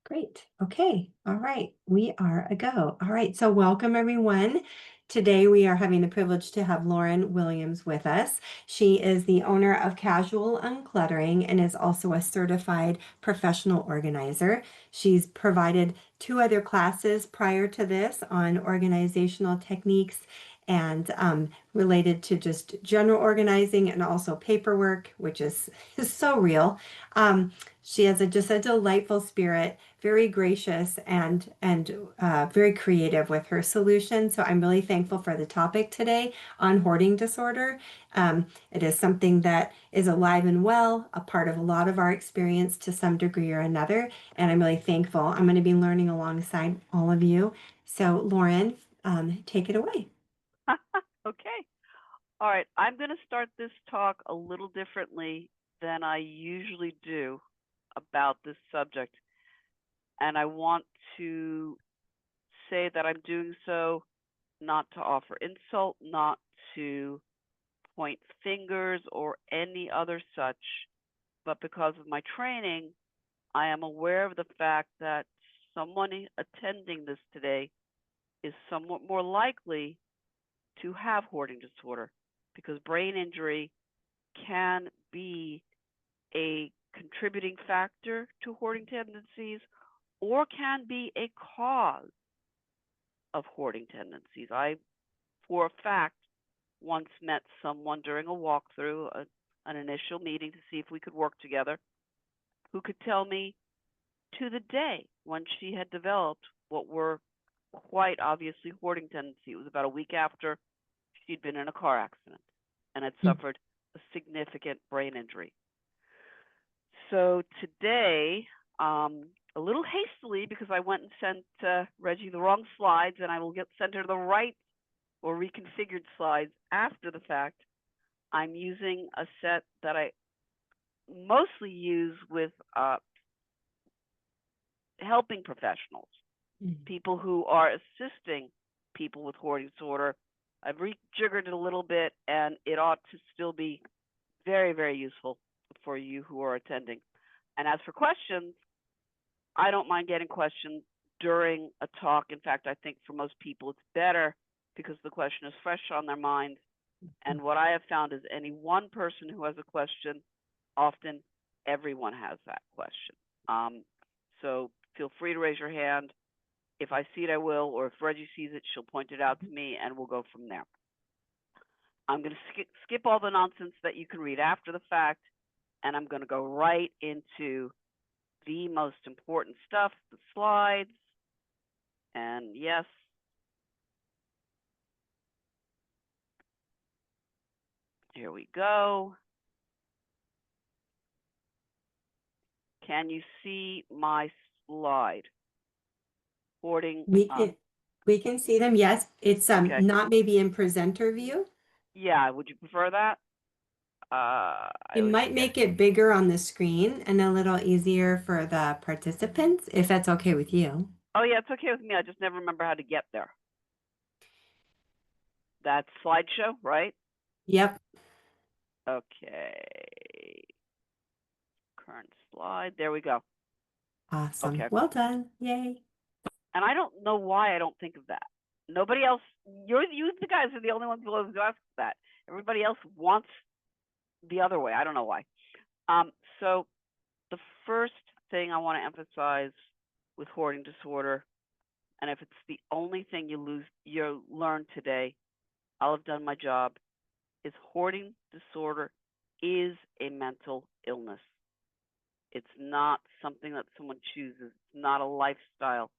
Great. Okay. All right. We are a go. All right. So, welcome everyone. Today, we are having the privilege to have Lauren Williams with us. She is the owner of Casual Uncluttering and is also a certified professional organizer. She's provided two other classes prior to this on organizational techniques and related to just general organizing and also paperwork, which is so real. She has just a delightful spirit, very gracious and very creative with her solution. So I'm really thankful for the topic today on hoarding disorder. It is something that is alive and well, a part of a lot of our experience to some degree or another. And I'm really thankful. I'm going to be learning alongside all of you. So Lauren, take it away. Okay. All right. I'm going to start this talk a little differently than I usually do about this subject. And I want to say that I'm doing so not to offer insult, not to point fingers or any other such, but because of my training, I am aware of the fact that someone attending this today is somewhat more likely to have hoarding disorder because brain injury can be a contributing factor to hoarding tendencies or can be a cause of hoarding tendencies. I, for a fact, once met someone during a walkthrough, an initial meeting to see if we could work together, who could tell me to the day when she had developed what were quite obviously hoarding tendencies. It was about a week after she'd been in a car accident and had suffered a significant brain injury. So today, a little hastily, because I went and sent Reggie the wrong slides, and I will send her the right or reconfigured slides after the fact, I'm using a set that I mostly use with helping professionals, people who are assisting people with hoarding disorder. I've rejiggered it a little bit, and it ought to still be very, very useful for you who are attending. And as for questions, I don't mind getting questions during a talk. In fact, I think for most people it's better because the question is fresh on their mind. And what I have found is any one person who has a question, often everyone has that question. So feel free to raise your hand. If I see it, I will, or if Reggie sees it, she'll point it out to me, and we'll go from there. I'm going to skip all the nonsense that you can read after the fact, and I'm going to go right into the most important stuff, the slides. And yes, here we go. Can you see my slide? Hoarding. We can see them. Yes, it's Okay. not maybe in presenter view. Yeah, would you prefer that? It might make it bigger on the screen and a little easier for the participants, if that's okay with you. Oh, yeah, it's okay with me. I just never remember how to get there. That's slideshow, right? Yep. Okay. Current slide. There we go. Awesome. Okay. Well done. Yay. And I don't know why I don't think of that. Nobody else, you the guys are the only ones who ask that. Everybody else wants the other way. I don't know why. So the first thing I want to emphasize with hoarding disorder, and if it's the only thing you learn today, I'll have done my job, is hoarding disorder is a mental illness. It's not something that someone chooses. It's not a lifestyle.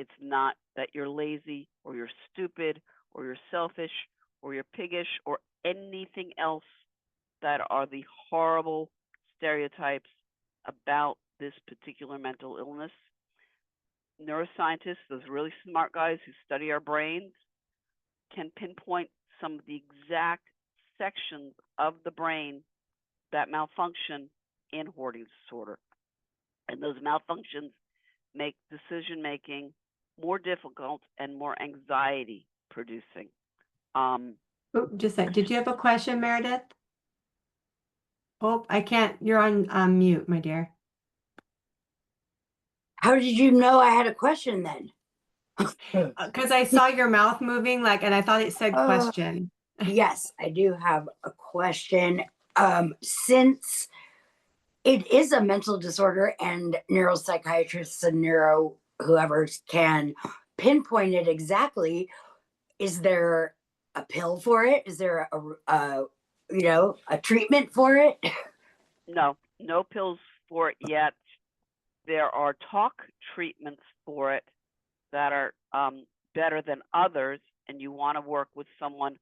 It's not that you're lazy or you're stupid or you're selfish or you're piggish or anything else that are the horrible stereotypes about this particular mental illness. Neuroscientists, those really smart guys who study our brains, can pinpoint some of the exact sections of the brain that malfunction in hoarding disorder. And those malfunctions make decision making more difficult and more anxiety producing. Just a sec. Did you have a question, Meredith? Oh, I can't. You're on mute, my dear. How did you know I had a question then? Because I saw your mouth moving, like, and I thought it said Uh, question. yes, I do have a question. Since it is a mental disorder and neuropsychiatrists and neuro whoever's can pinpoint it exactly, is there a pill for it? Is there a treatment for it? No, no pills for it yet. There are talk treatments for it that are better than others, and you want to work with someone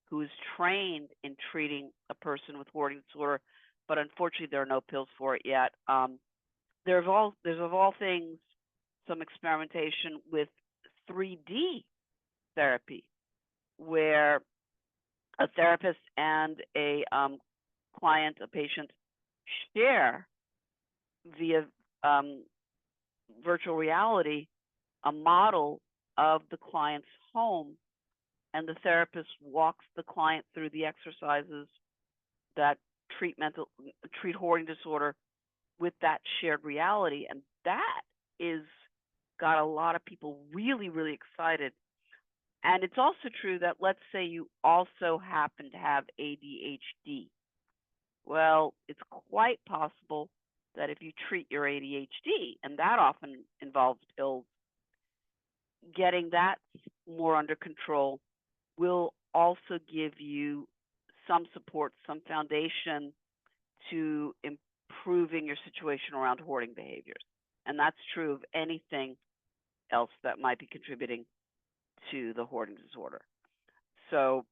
who is trained in treating a person with hoarding disorder. But unfortunately, there are no pills for it yet. There's of all things some experimentation with 3D therapy, where a therapist and a client, a patient, share via virtual reality a model of the client's home, and the therapist walks the client through the exercises that treat hoarding disorder with that shared reality. And that is got a lot of people really, really excited. And it's also true that, let's say you also happen to have ADHD. Well, it's quite possible that if you treat your ADHD, and that often involves pills, getting that more under control will also give you some support, some foundation to improving your situation around hoarding behaviors. And that's true of anything else that might be contributing to the hoarding disorder. So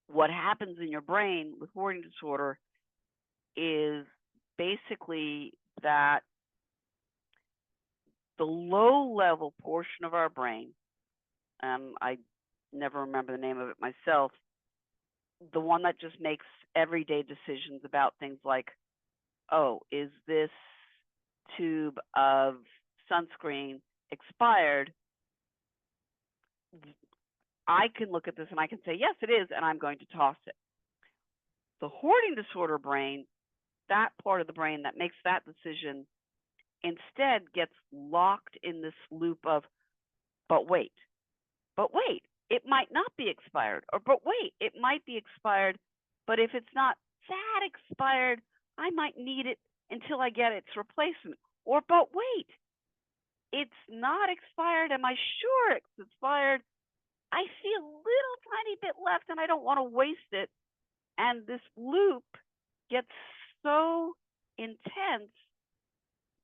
what happens in your brain with hoarding disorder is basically that the low level portion of our brain, I never remember the name of it myself, the one that just makes everyday decisions about things like, oh, is this tube of sunscreen expired? I can look at this and I can say, yes, it is, and I'm going to toss it. The hoarding disorder brain, that part of the brain that makes that decision, instead gets locked in this loop of, but wait, it might not be expired, or but wait, it might be expired, but if it's not that expired, I might need it until I get its replacement. Or but wait, it's not expired. Am I sure it's expired? I see a little tiny bit left and I don't want to waste it. And this loop gets so intense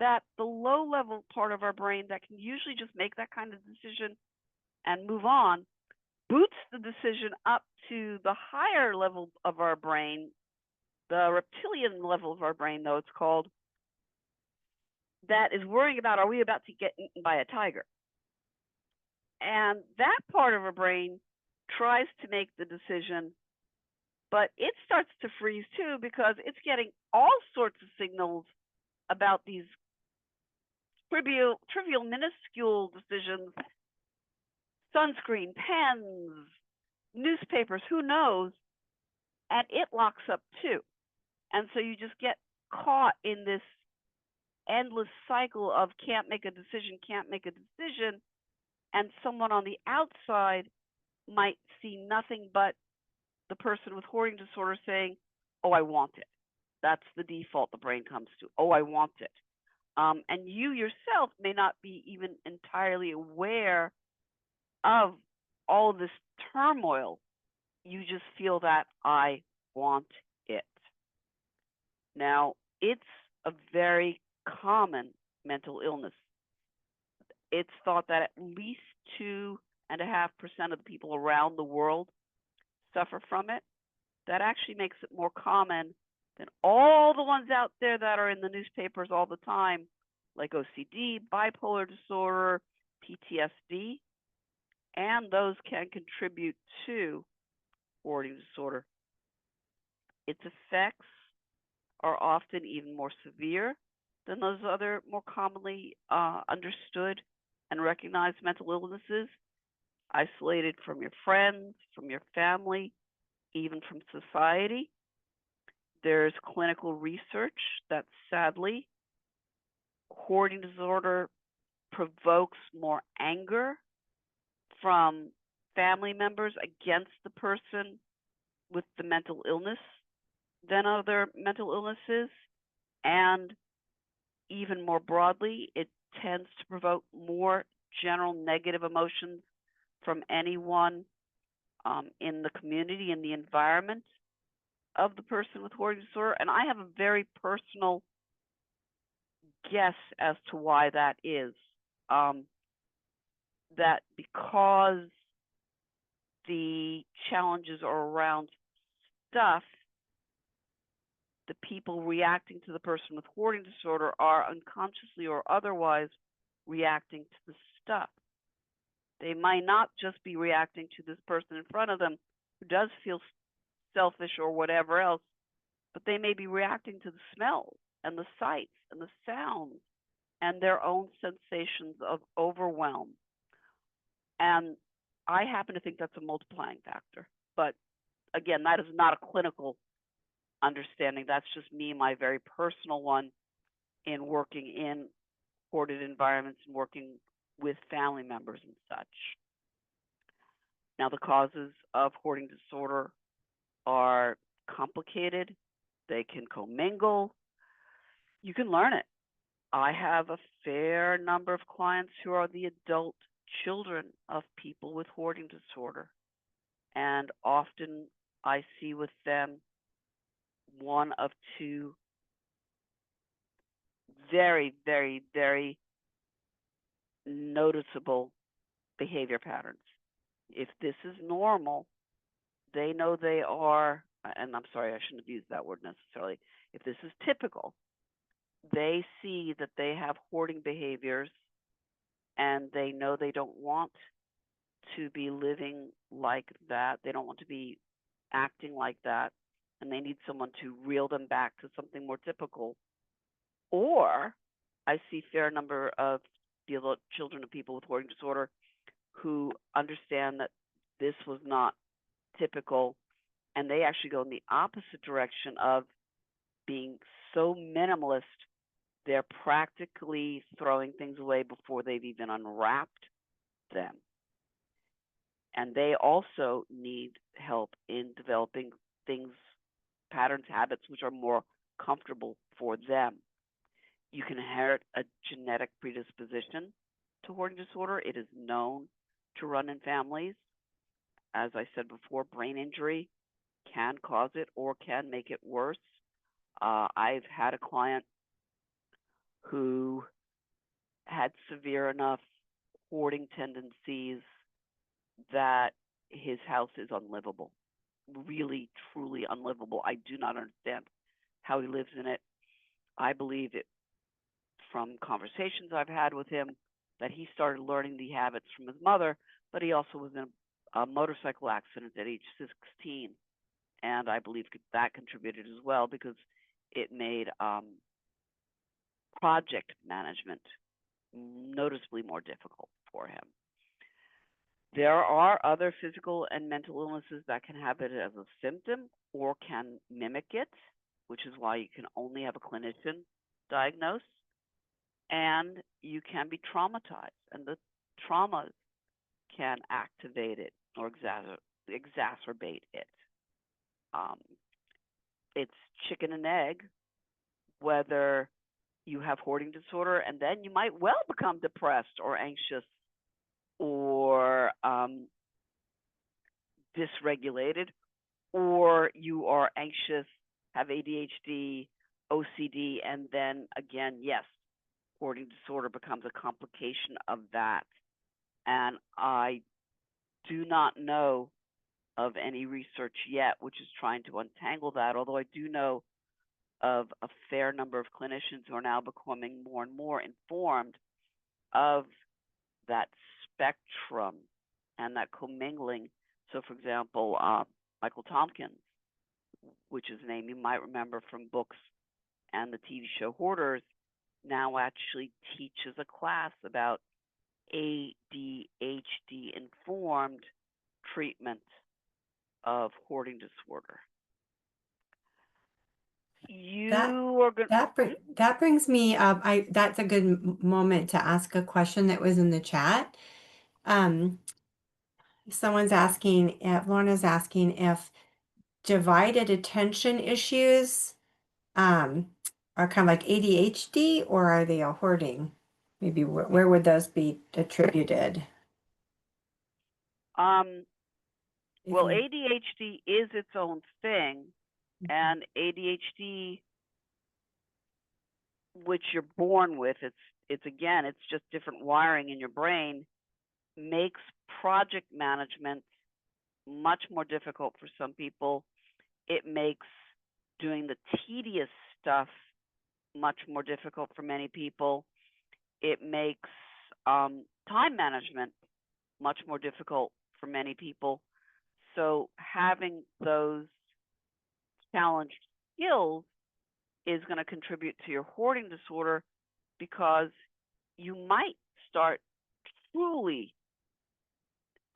that the low level part of our brain that can usually just make that kind of decision and move on boots the decision up to the higher level of our brain, the reptilian level of our brain, though it's called, that is worrying about, are we about to get eaten by a tiger? And that part of our brain tries to make the decision, but it starts to freeze too, because it's getting all sorts of signals about these trivial, minuscule decisions, sunscreen, pens, newspapers, who knows, and it locks up too. And so you just get caught in this endless cycle of can't make a decision, and someone on the outside might see nothing but the person with hoarding disorder saying, oh, I want it. That's the default the brain comes to. Oh, I want it. And you yourself may not be even entirely aware of all of this turmoil. You just feel that I want it. Now, it's a very common mental illness. It's thought that at least 2.5% of the people around the world suffer from it. That actually makes it more common than all the ones out there that are in the newspapers all the time, like OCD, bipolar disorder, PTSD, and those can contribute to hoarding disorder. Its effects are often even more severe than those other more commonly understood and recognized mental illnesses, isolated from your friends, from your family, even from society. There's clinical research that sadly hoarding disorder provokes more anger from family members against the person with the mental illness than other mental illnesses. And even more broadly, it tends to provoke more general negative emotions from anyone in the community, in the environment of the person with hoarding disorder. And I have a very personal guess as to why that is. That because the challenges are around stuff, the people reacting to the person with hoarding disorder are unconsciously or otherwise reacting to the stuff. They might not just be reacting to this person in front of them who does feel selfish or whatever else, but they may be reacting to the smells and the sights and the sounds and their own sensations of overwhelm. And I happen to think that's a multiplying factor. But again, that is not a clinical understanding. That's just me, my very personal one, in working in hoarded environments and working with family members and such. Now, the causes of hoarding disorder are complicated. They can commingle. You can learn it. I have a fair number of clients who are the adult children of people with hoarding disorder. And often I see with them one of two very, very, very noticeable behavior patterns. If this is normal, they know they are, and I'm sorry, I shouldn't have used that word necessarily. If this is typical, they see that they have hoarding behaviors and they know they don't want to be living like that. They don't want to be acting like that, and they need someone to reel them back to something more typical. Or I see a fair number of children of people with hoarding disorder who understand that this was not typical, and they actually go in the opposite direction of being so minimalist, they're practically throwing things away before they've even unwrapped them. And they also need help in developing things, patterns, habits, which are more comfortable for them. You can inherit a genetic predisposition to hoarding disorder. It is known to run in families. As I said before, brain injury can cause it or can make it worse. I've had a client who had severe enough hoarding tendencies that his house is unlivable, really, truly unlivable. I do not understand how he lives in it. I believe it, from conversations I've had with him, that he started learning the habits from his mother, but he also was in a motorcycle accident at age 16. And I believe that contributed as well, because it made project management noticeably more difficult for him. There are other physical and mental illnesses that can have it as a symptom or can mimic it, which is why you can only have a clinician diagnose. And you can be traumatized, and the traumas can activate it or exacerbate it. It's chicken and egg, whether you have hoarding disorder and then you might well become depressed or anxious or dysregulated, or you are anxious, have ADHD, OCD, and then again, yes, hoarding disorder becomes a complication of that. And I do not know of any research yet which is trying to untangle that, although I do know of a fair number of clinicians who are now becoming more and more informed of that spectrum and that commingling. So, for example, Michael Tompkins, which is a name you might remember from books and the TV show Hoarders, now actually teaches a class about ADHD-informed treatment of hoarding disorder. You are going That brings me up. That's a good moment to ask a question that was in the chat. Um, Someone's asking if Lorna's asking if divided attention issues are kind of like ADHD, or are they a hoarding? Maybe where would those be attributed? well, ADHD is its own thing, Mhm. and ADHD, which you're born with, it's again, it's just different wiring in your brain, makes project management much more difficult for some people. It makes doing the tedious stuff much more difficult for many people. It makes time management much more difficult for many people. So having those challenged skills is going to contribute to your hoarding disorder, because you might start truly,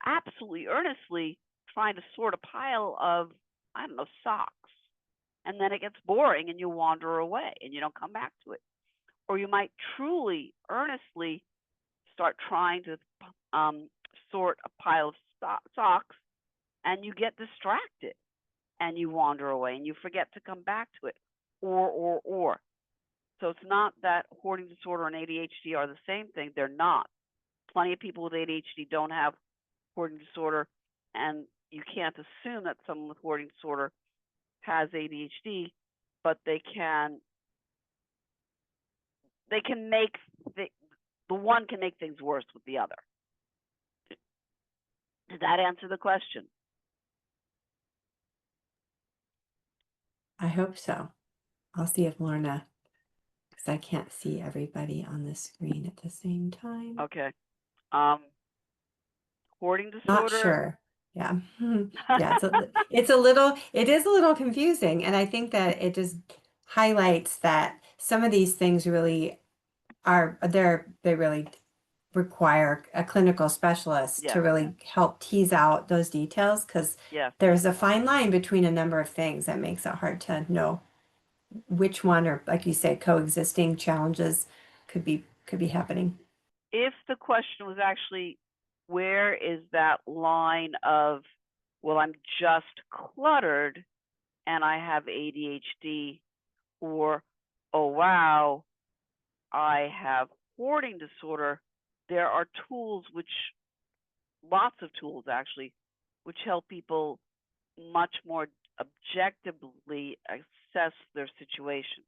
absolutely earnestly trying to sort a pile of, I don't know, socks. And then it gets boring and you wander away and you don't come back to it. Or you might truly, earnestly start trying to sort a pile of socks, and you get distracted and you wander away and you forget to come back to it. Or. So it's not that hoarding disorder and ADHD are the same thing. They're not. Plenty of people with ADHD don't have hoarding disorder, and you can't assume that someone with hoarding disorder has ADHD, but they can make the one can make things worse with the other. Did that answer the question? I hope so. I'll see if Lorna, because I can't see everybody on the screen at the same time. Okay. Hoarding Not disorder. sure. Yeah. Yeah, it is a little confusing. And I think that it just highlights that some of these things really they really require a clinical specialist Yes. to really help tease out those details, because Yes. there's a fine line between a number of things that makes it hard to know which one, or like you say, coexisting challenges could be happening. If the question was actually, where is that line of, well, I'm just cluttered and I have ADHD, or, oh, wow, I have hoarding disorder, there are tools, lots of tools actually, which help people much more objectively assess their situation.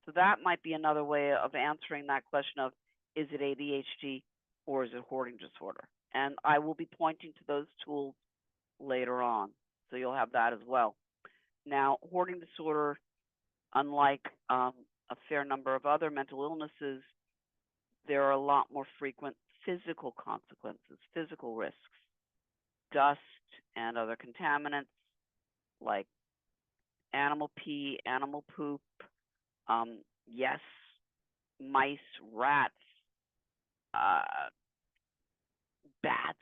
So that might be another way of answering that question of, is it ADHD or is it hoarding disorder? And I will be pointing to those tools later on, so you'll have that as well. Now, hoarding disorder, unlike a fair number of other mental illnesses, there are a lot more frequent physical consequences, physical risks. Dust and other contaminants like animal pee, animal poop, yes, mice, rats, bats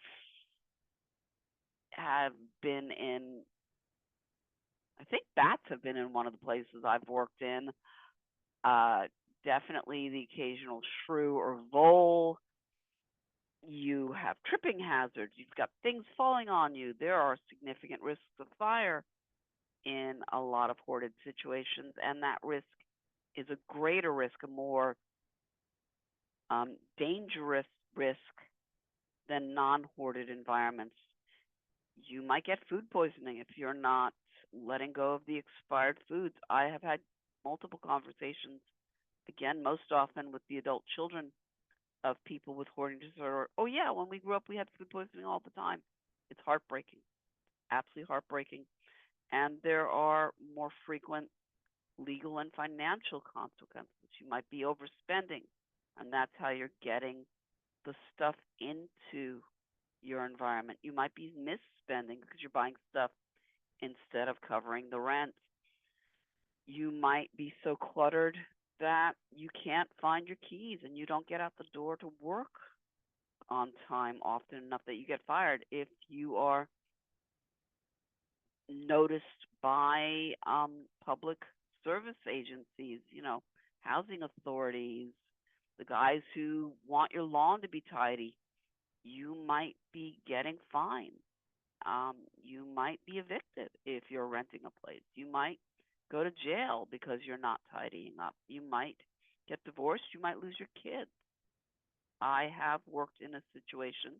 have been in, I think bats have been in one of the places I've worked in. Definitely the occasional shrew or vole. You have tripping hazards. You've got things falling on you. There are significant risks of fire in a lot of hoarded situations, and that risk is a greater risk, a more dangerous risk than non-hoarded environments. You might get food poisoning if you're not letting go of the expired foods. I have had multiple conversations, again, most often with the adult children of people with hoarding disorder. Oh yeah, when we grew up, we had food poisoning all the time. It's heartbreaking, absolutely heartbreaking. And there are more frequent legal and financial consequences. You might be overspending, and that's how you're getting the stuff into your environment. You might be misspending because you're buying stuff instead of covering the rent. You might be so cluttered that you can't find your keys and you don't get out the door to work on time often enough that you get fired if you are noticed by public service agencies, you know, housing authorities, the guys who want your lawn to be tidy, you might be getting fined. You might be evicted if you're renting a place. You might go to jail because you're not tidying up. You might get divorced. You might lose your kids. I have worked in a situation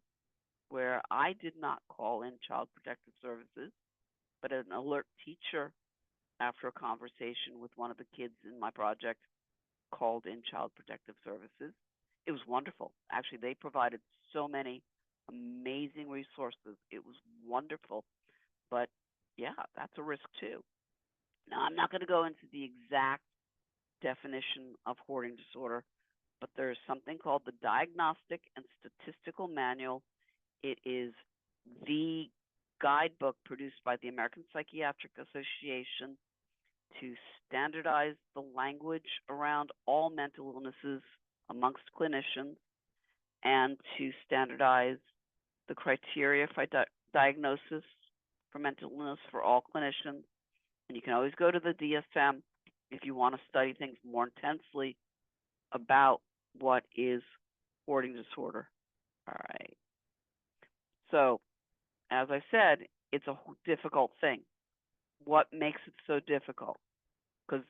where I did not call in Child Protective Services, but an alert teacher, after a conversation with one of the kids in my project, called in Child Protective Services. It was wonderful. Actually, they provided so many amazing resources. It was wonderful. But yeah, that's a risk too. Now, I'm not going to go into the exact definition of hoarding disorder, but there's something called the Diagnostic and Statistical Manual. It is the guidebook produced by the American Psychiatric Association to standardize the language around all mental illnesses amongst clinicians and to standardize the criteria for diagnosis for mental illness for all clinicians. And you can always go to the DSM if you want to study things more intensely about what is hoarding disorder. All right. So, as I said, it's a difficult thing. What makes it so difficult? Because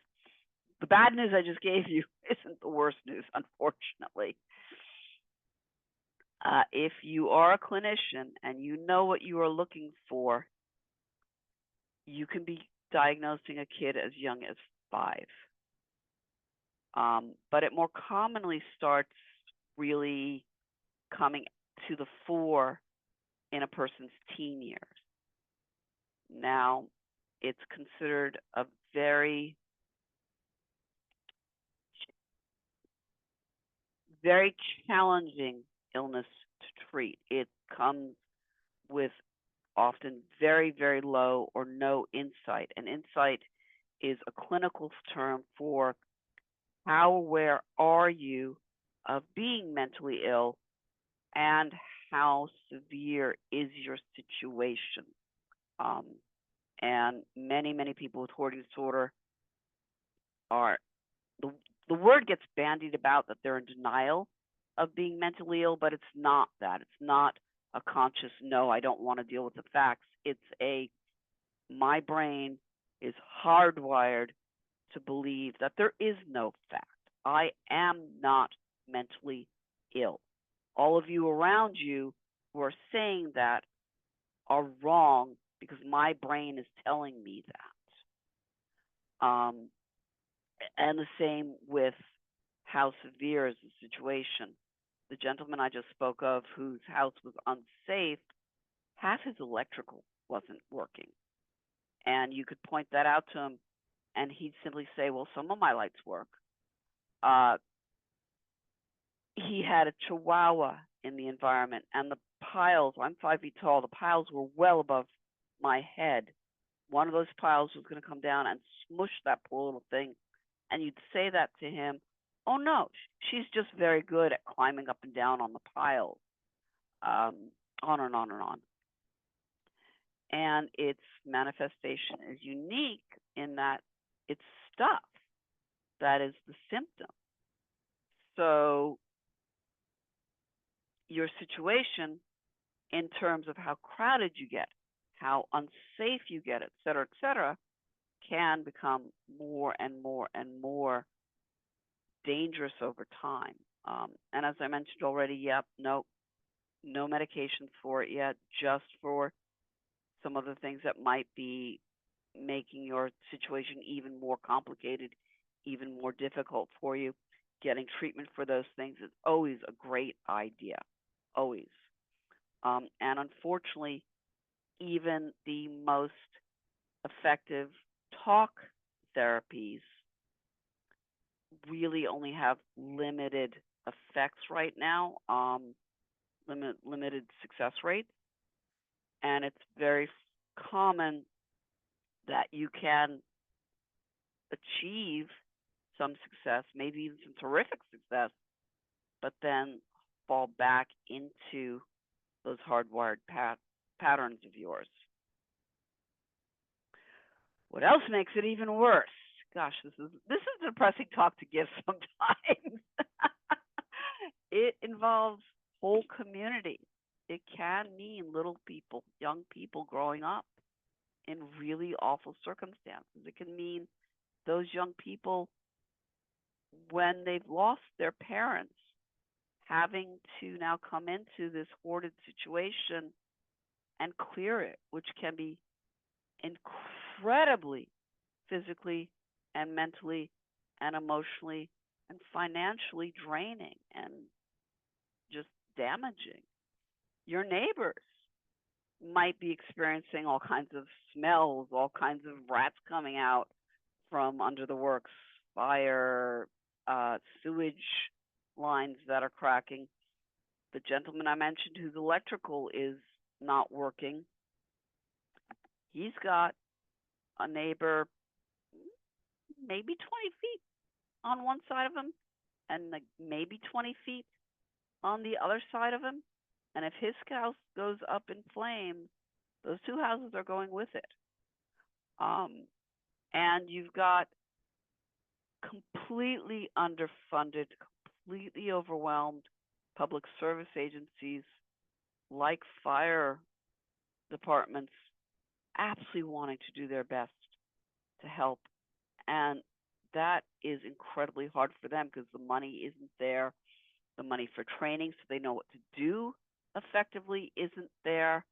the bad news I just gave you isn't the worst news, unfortunately. If you are a clinician and you know what you are looking for, you can be diagnosing a kid as young as 5. But it more commonly starts really coming to the fore in a person's teen years. Now, it's considered a very challenging illness to treat. It comes with often very, very low or no insight. And insight is a clinical term for how aware are you of being mentally ill and how severe is your situation. And many, many people with hoarding disorder are, the word gets bandied about that they're in denial of being mentally ill, but it's not that. It's not a conscious, no, I don't want to deal with the facts. It's my brain is hardwired to believe that there is no fact. I am not mentally ill. All of you around you who are saying that are wrong because my brain is telling me that. And the same with how severe is the situation. The gentleman I just spoke of, whose house was unsafe, half his electrical wasn't working. And you could point that out to him, and he'd simply say, well, some of my lights work. He had a chihuahua in the environment, and the piles, I'm 5 feet tall, the piles were well above my head. One of those piles was going to come down and smush that poor little thing. And you'd say that to him, oh no, she's just very good at climbing up and down on the piles. On and on and on. And its manifestation is unique in that it's stuff that is the symptom. So your situation in terms of how crowded you get, how unsafe you get, et cetera, can become more and more and more dangerous over time. And as I mentioned already, no medications for it yet, just for some of the things that might be making your situation even more complicated, even more difficult for you. Getting treatment for those things is always a great idea, always. And unfortunately, even the most effective talk therapies really only have limited effects right now, limited success rates. And it's very common that you can achieve some success, maybe even some terrific success, but then fall back into those hardwired patterns of yours. What else makes it even worse gosh, this is depressing talk to give sometimes. It involves whole communities. It can mean little people, young people growing up in really awful circumstances. It can mean those young people, when they've lost their parents, having to now come into this hoarded situation and clear it, which can be incredibly physically and mentally and emotionally and financially draining and just damaging. Your neighbors might be experiencing all kinds of smells, all kinds of rats coming out from under the works, fire, sewage lines that are cracking. The gentleman I mentioned whose electrical is not working, he's got a neighbor maybe 20 feet on one side of him and like maybe 20 feet on the other side of him. And if his house goes up in flames, those two houses are going with it. And you've got completely underfunded, completely overwhelmed public service agencies like fire departments absolutely wanting to do their best to help. And that is incredibly hard for them because the money isn't there. The money for training so they know what to do effectively isn't there.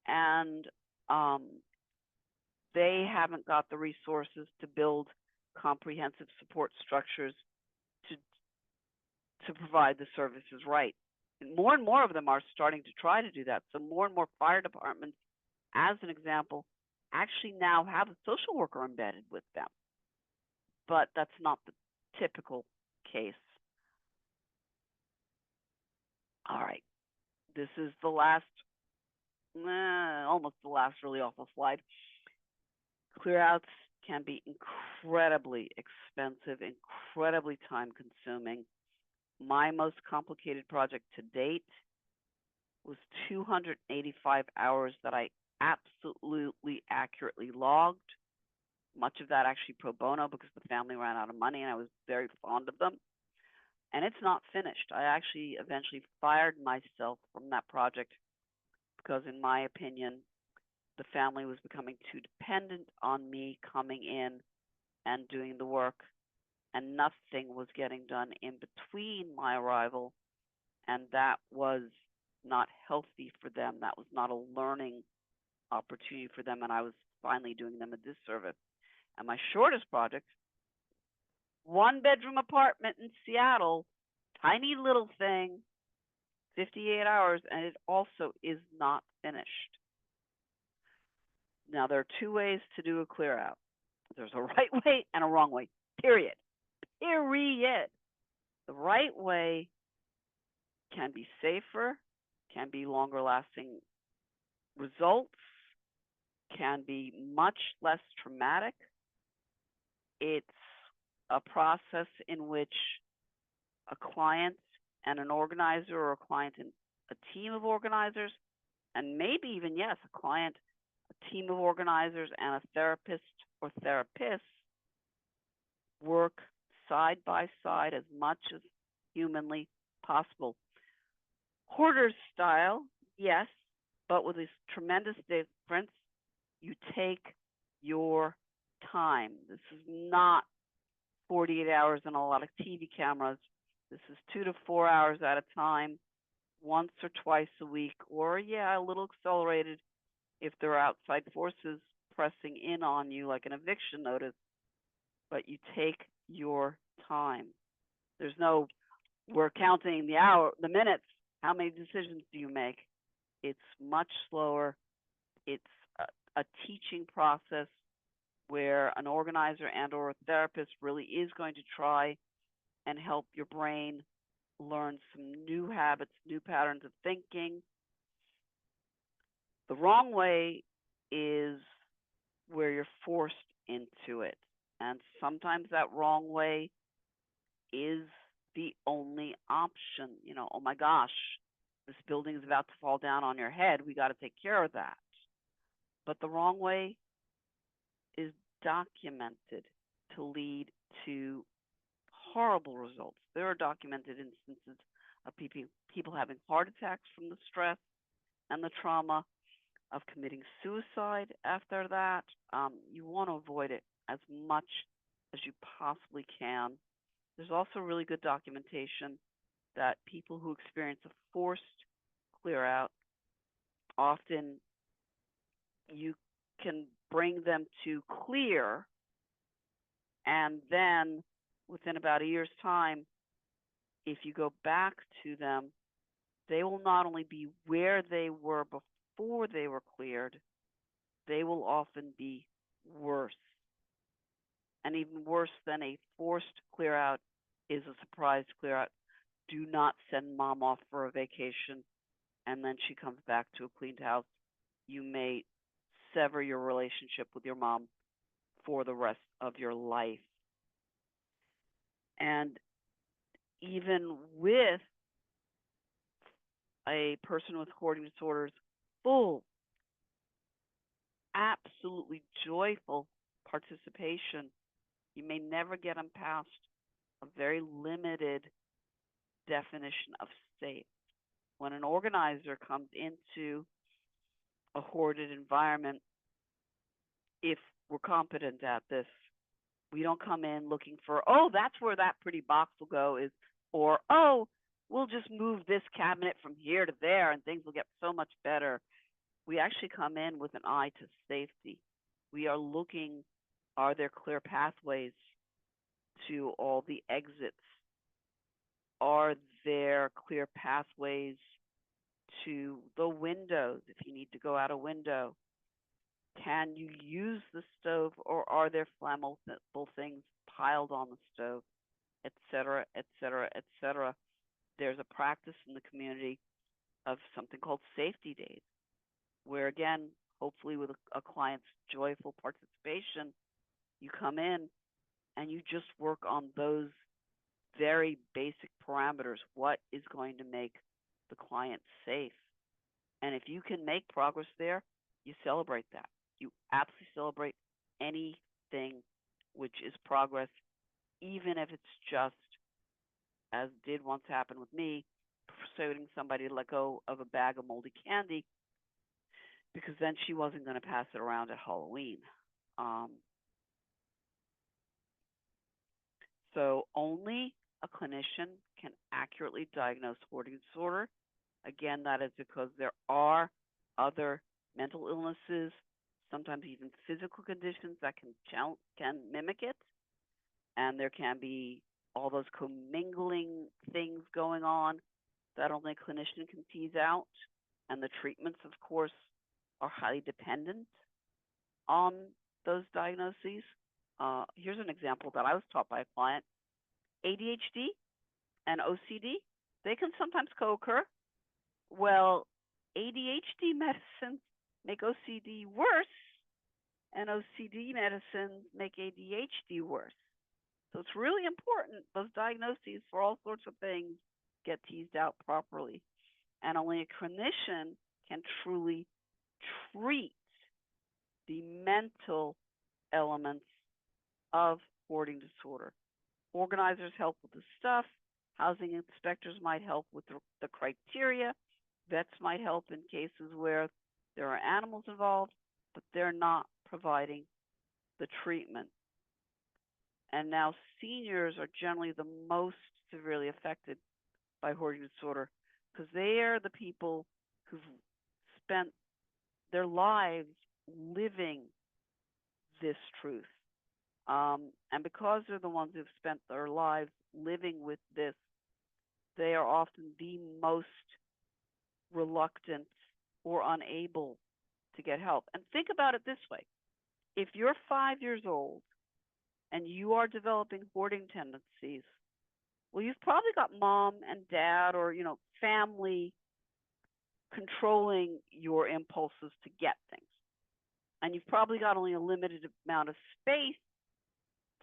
And they haven't got the resources to build comprehensive support structures to provide the services right. And more of them are starting to try to do that. So more and more fire departments, as an example, actually now have a social worker embedded with them. But that's not the typical case. All right. This is the last, almost the last really awful slide. Clear outs can be incredibly expensive, incredibly time consuming. My most complicated project to date was 285 hours that I absolutely accurately logged. Much of that actually pro bono because the family ran out of money and I was very fond of them. And it's not finished. I actually eventually fired myself from that project because, in my opinion, the family was becoming too dependent on me coming in and doing the work, and nothing was getting done in between my arrival, and that was not healthy for them. That was not a learning opportunity for them, and I was finally doing them a disservice. And my shortest project, 1-bedroom apartment in Seattle, tiny little thing, 58 hours, and it also is not finished. Now, there are two ways to do a clear out. There's a right way and a wrong way, period. Period. The right way can be safer, can be longer lasting results, can be much less traumatic. It's a process in which a client and an organizer, or a client and a team of organizers, and maybe even, yes, a client, a team of organizers, and a therapist or therapists work side by side as much as humanly possible. Hoarder style, yes, but with this tremendous difference, you take your time. This is not 48 hours and a lot of TV cameras. This is 2 to 4 hours at a time, once or twice a week, or a little accelerated if there are outside forces pressing in on you like an eviction notice, but you take your time. There's no, we're counting the minutes, how many decisions do you make? It's much slower. It's a teaching process where an organizer and or a therapist really is going to try and help your brain learn some new habits, new patterns of thinking. The wrong way is where you're forced into it. And sometimes that wrong way is the only option. Oh my gosh, this building is about to fall down on your head. We got to take care of that. But the wrong way is documented. to lead to horrible results. There are documented instances of people having heart attacks from the stress and the trauma, of committing suicide after that. You want to avoid it as much as you possibly can. There's also really good documentation that people who experience a forced clear out, often you can bring them to clear, and then within about a year's time, if you go back to them, they will not only be where they were before they were cleared, they will often be worse. And even worse than a forced clear out is a surprise clear out. Do not send mom off for a vacation and then she comes back to a cleaned house. You may sever your relationship with your mom for the rest of your life. And even with a person with hoarding disorders, full, absolutely joyful participation, you may never get them past a very limited definition of safe. When an organizer comes into a hoarded environment, if we're competent at this, we don't come in looking for, oh, that's where that pretty box will go, or, oh, we'll just move this cabinet from here to there and things will get so much better. We actually come in with an eye to safety. We are looking, are there clear pathways to all the exits? Are there clear pathways to the windows if you need to go out a window? Can you use the stove, or are there flammable things piled on the stove, et cetera, et cetera, et cetera? There's a practice in the community of something called safety days, where again, hopefully with a client's joyful participation, you come in and you just work on those very basic parameters. What is going to make the client safe? And if you can make progress there, you celebrate that. You absolutely celebrate anything which is progress, even if it's just, as did once happen with me, persuading somebody to let go of a bag of moldy candy because then she wasn't going to pass it around at Halloween. So only a clinician can accurately diagnose hoarding disorder. Again, that is because there are other mental illnesses, sometimes even physical conditions that can mimic it. And there can be all those commingling things going on that only a clinician can tease out. And the treatments, of course, are highly dependent on those diagnoses. Here's an example that I was taught by a client. ADHD and OCD, they can sometimes co-occur. Well, ADHD medicines make OCD worse, and OCD medicines make ADHD worse. So it's really important those diagnoses for all sorts of things get teased out properly. And only a clinician can truly treat the mental elements of hoarding disorder. Organizers help with the stuff. Housing inspectors might help with the criteria. Vets might help in cases where there are animals involved, but they're not providing the treatment. And now seniors are generally the most severely affected by hoarding disorder because they are the people who've spent their lives living this truth. And because they're the ones who've spent their lives living with this, they are often the most reluctant or unable to get help. And think about it this way. If you're 5 years old and you are developing hoarding tendencies, well, you've probably got mom and dad or, family controlling your impulses to get things. And you've probably got only a limited amount of space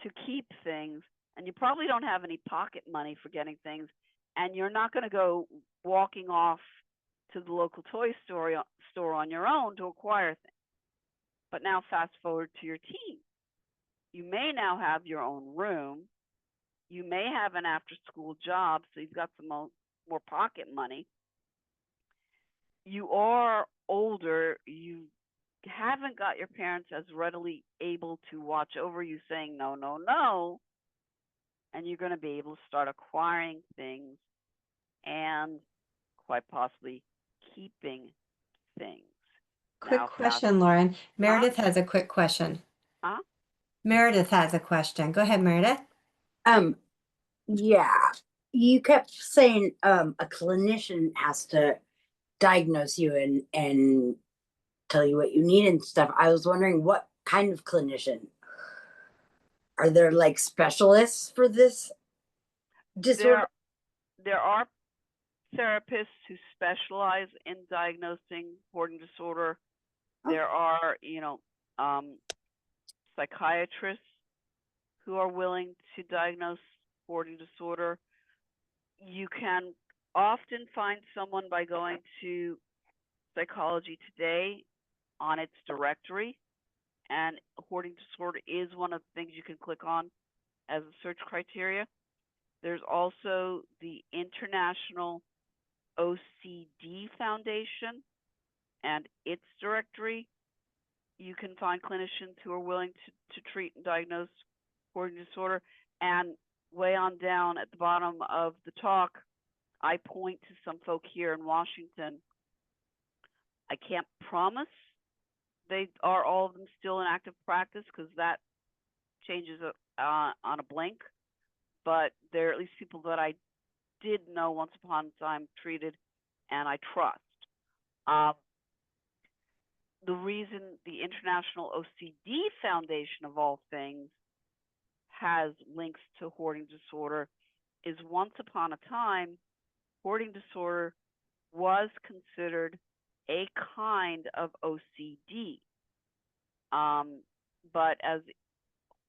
to keep things, and you probably don't have any pocket money for getting things, and you're not going to go walking off to the local toy store on your own to acquire things. But now fast forward to your teen. You may now have your own room. You may have an after-school job, so you've got some more pocket money. You are older. You haven't got your parents as readily able to watch over you saying no, no, no. And you're going to be able to start acquiring things and quite possibly keeping things. Quick Now, question, Lauren. Meredith has a quick question. Meredith has a question. Go ahead, Meredith. Yeah, you kept saying a clinician has to diagnose you and tell you what you need and stuff. I was wondering what kind of clinician. Are there like specialists for this disorder? There are therapists who specialize in diagnosing hoarding disorder. There are, psychiatrists who are willing to diagnose hoarding disorder. You can often find someone by going to Psychology Today on its directory, and hoarding disorder is one of the things you can click on as a search criteria. There's also the International OCD Foundation and its directory. You can find clinicians who are willing to treat and diagnose hoarding disorder. And way on down at the bottom of the talk, I point to some folk here in Washington. I can't promise they are all of them still in active practice, because that changes on a blink. But they're at least people that I did know once upon a time treated and I trust. The reason the International OCD Foundation, of all things, has links to hoarding disorder is once upon a time, hoarding disorder was considered a kind of OCD. But as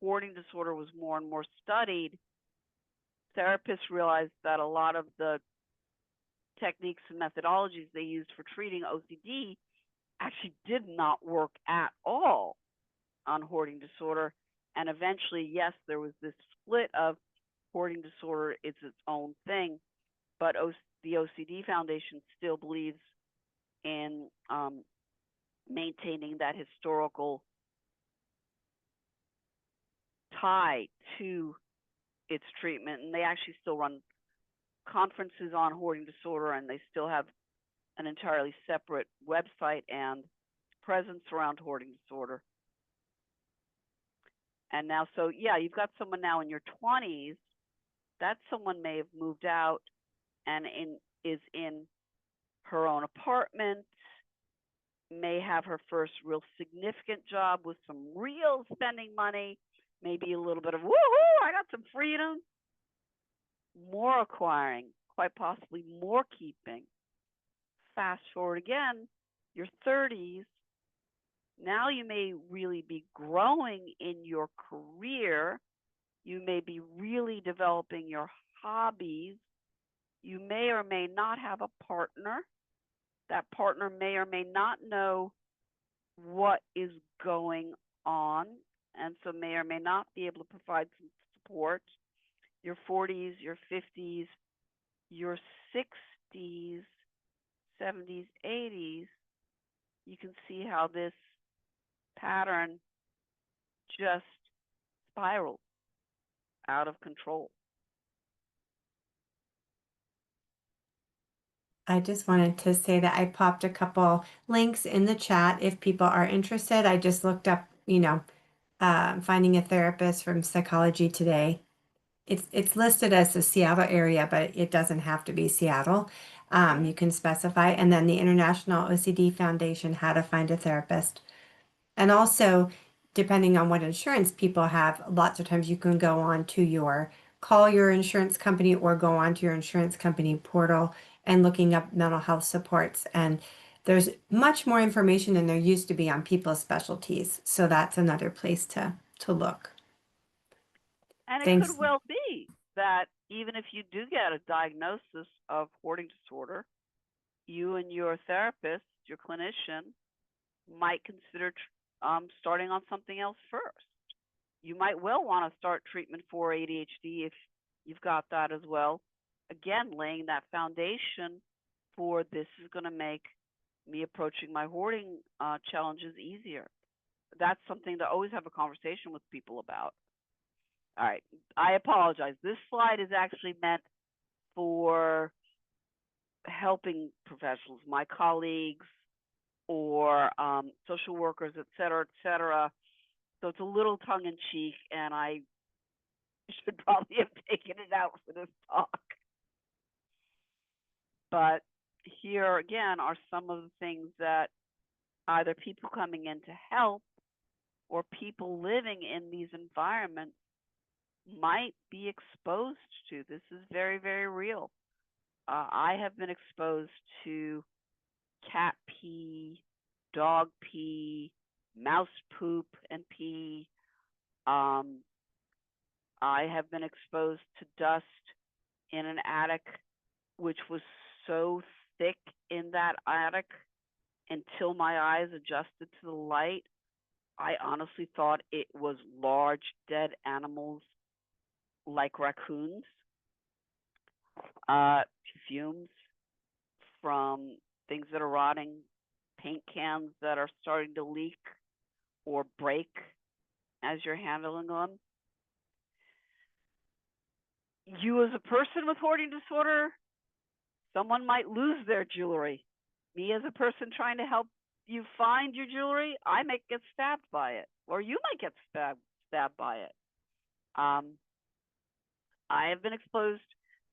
hoarding disorder was more and more studied, therapists realized that a lot of the techniques and methodologies they used for treating OCD actually did not work at all on hoarding disorder. And eventually, yes, there was this split of hoarding disorder, it's its own thing, but the OCD Foundation still believes in maintaining that historical tie to its treatment. And they actually still run conferences on hoarding disorder, and they still have an entirely separate website and presence around hoarding disorder. And now, so yeah, you've got someone now in your 20s. That someone may have moved out and is in her own apartment, may have her first real significant job with some real spending money, maybe a little bit of woohoo, I got some freedom, more acquiring, quite possibly more keeping. Fast forward again, your 30s, now you may really be growing in your career. You may be really developing your hobbies. You may or may not have a partner. That partner may or may not know what is going on, and so may or may not be able to provide some support. Your 40s, your 50s, your 60s, 70s, 80s, you can see how this pattern just spirals out of control. I just wanted to say that I popped a couple links in the chat if people are interested. I just looked up, finding a therapist from Psychology Today. It's listed as the Seattle area, but it doesn't have to be Seattle. You can specify. And then the International OCD Foundation, how to find a therapist. And also, depending on what insurance people have, lots of times you can go on to call your insurance company or go on to your insurance company portal and looking up mental health supports. And there's much more information than there used to be on people's specialties. So that's another place to look. And it Thanks. could well be that even if you do get a diagnosis of hoarding disorder, you and your therapist, your clinician, might consider starting on something else first. You might well want to start treatment for ADHD if you've got that as well. Again, laying that foundation for this is going to make me approaching my hoarding challenges easier. That's something to always have a conversation with people about. All right, I apologize. This slide is actually meant for helping professionals, my colleagues, or social workers, et cetera, et cetera. So it's a little tongue in cheek, and I should probably have taken it out for this talk. But here again are some of the things that either people coming in to help or people living in these environments might be exposed to. This is very, very real. I have been exposed to cat pee, dog pee, mouse poop and pee. I have been exposed to dust in an attic, which was so thick in that attic until my eyes adjusted to the light. I honestly thought it was large dead animals like raccoons. Fumes from things that are rotting, paint cans that are starting to leak or break as you're handling them. You as a person with hoarding disorder, someone might lose their jewelry. Me as a person trying to help you find your jewelry, I might get stabbed by it, or you might get stabbed by it. I have been exposed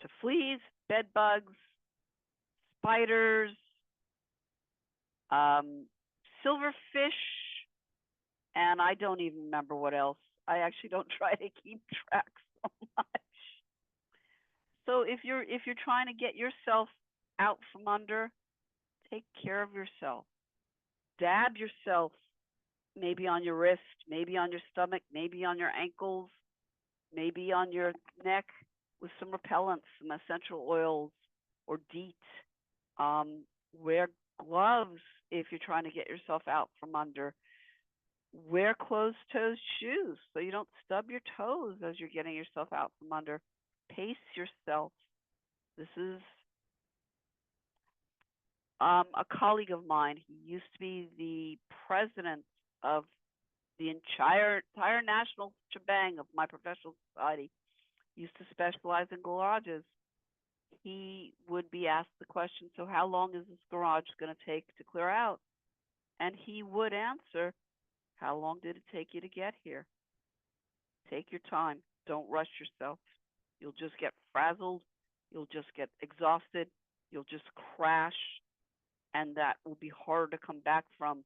to fleas, bed bugs, spiders, silverfish, and I don't even remember what else. I actually don't try to keep track so much. So if you're trying to get yourself out from under, take care of yourself. Dab yourself, maybe on your wrist, maybe on your stomach, maybe on your ankles, maybe on your neck with some repellents, some essential oils, or DEET. Wear gloves if you're trying to get yourself out from under. Wear closed-toed shoes so you don't stub your toes as you're getting yourself out from under. Pace yourself. This is a colleague of mine. He used to be the president of the entire national shebang of my professional society. He used to specialize in garages. He would be asked the question, so how long is this garage going to take to clear out? And he would answer, how long did it take you to get here? Take your time. Don't rush yourself. You'll just get frazzled. You'll just get exhausted. You'll just crash. And that will be harder to come back from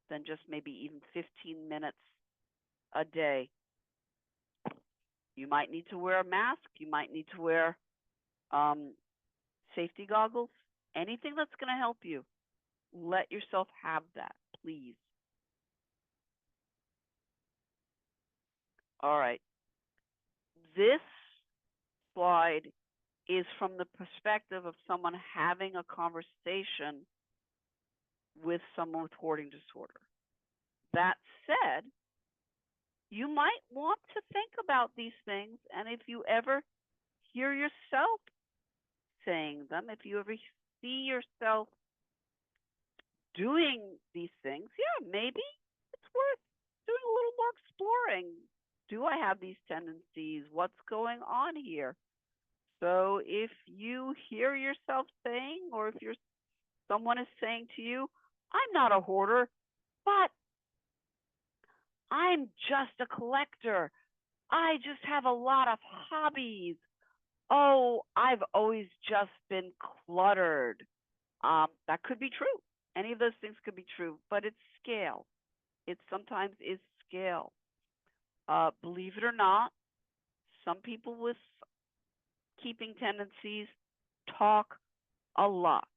than just maybe even 15 minutes a day. You might need to wear a mask. You might need to wear safety goggles. Anything that's going to help you. Let yourself have that, please. All right. This slide is from the perspective of someone having a conversation with someone with hoarding disorder. That said, you might want to think about these things, and if you ever hear yourself saying them, if you ever see yourself doing these things, yeah, maybe it's worth doing a little more exploring. Do I have these tendencies? What's going on here? So if you hear yourself saying, or if someone is saying to you, I'm not a hoarder, but I'm just a collector. I just have a lot of hobbies. Oh, I've always just been cluttered. That could be true. Any of those things could be true, but it's scale. It sometimes is scale. Believe it or not, some people with keeping tendencies talk a lot.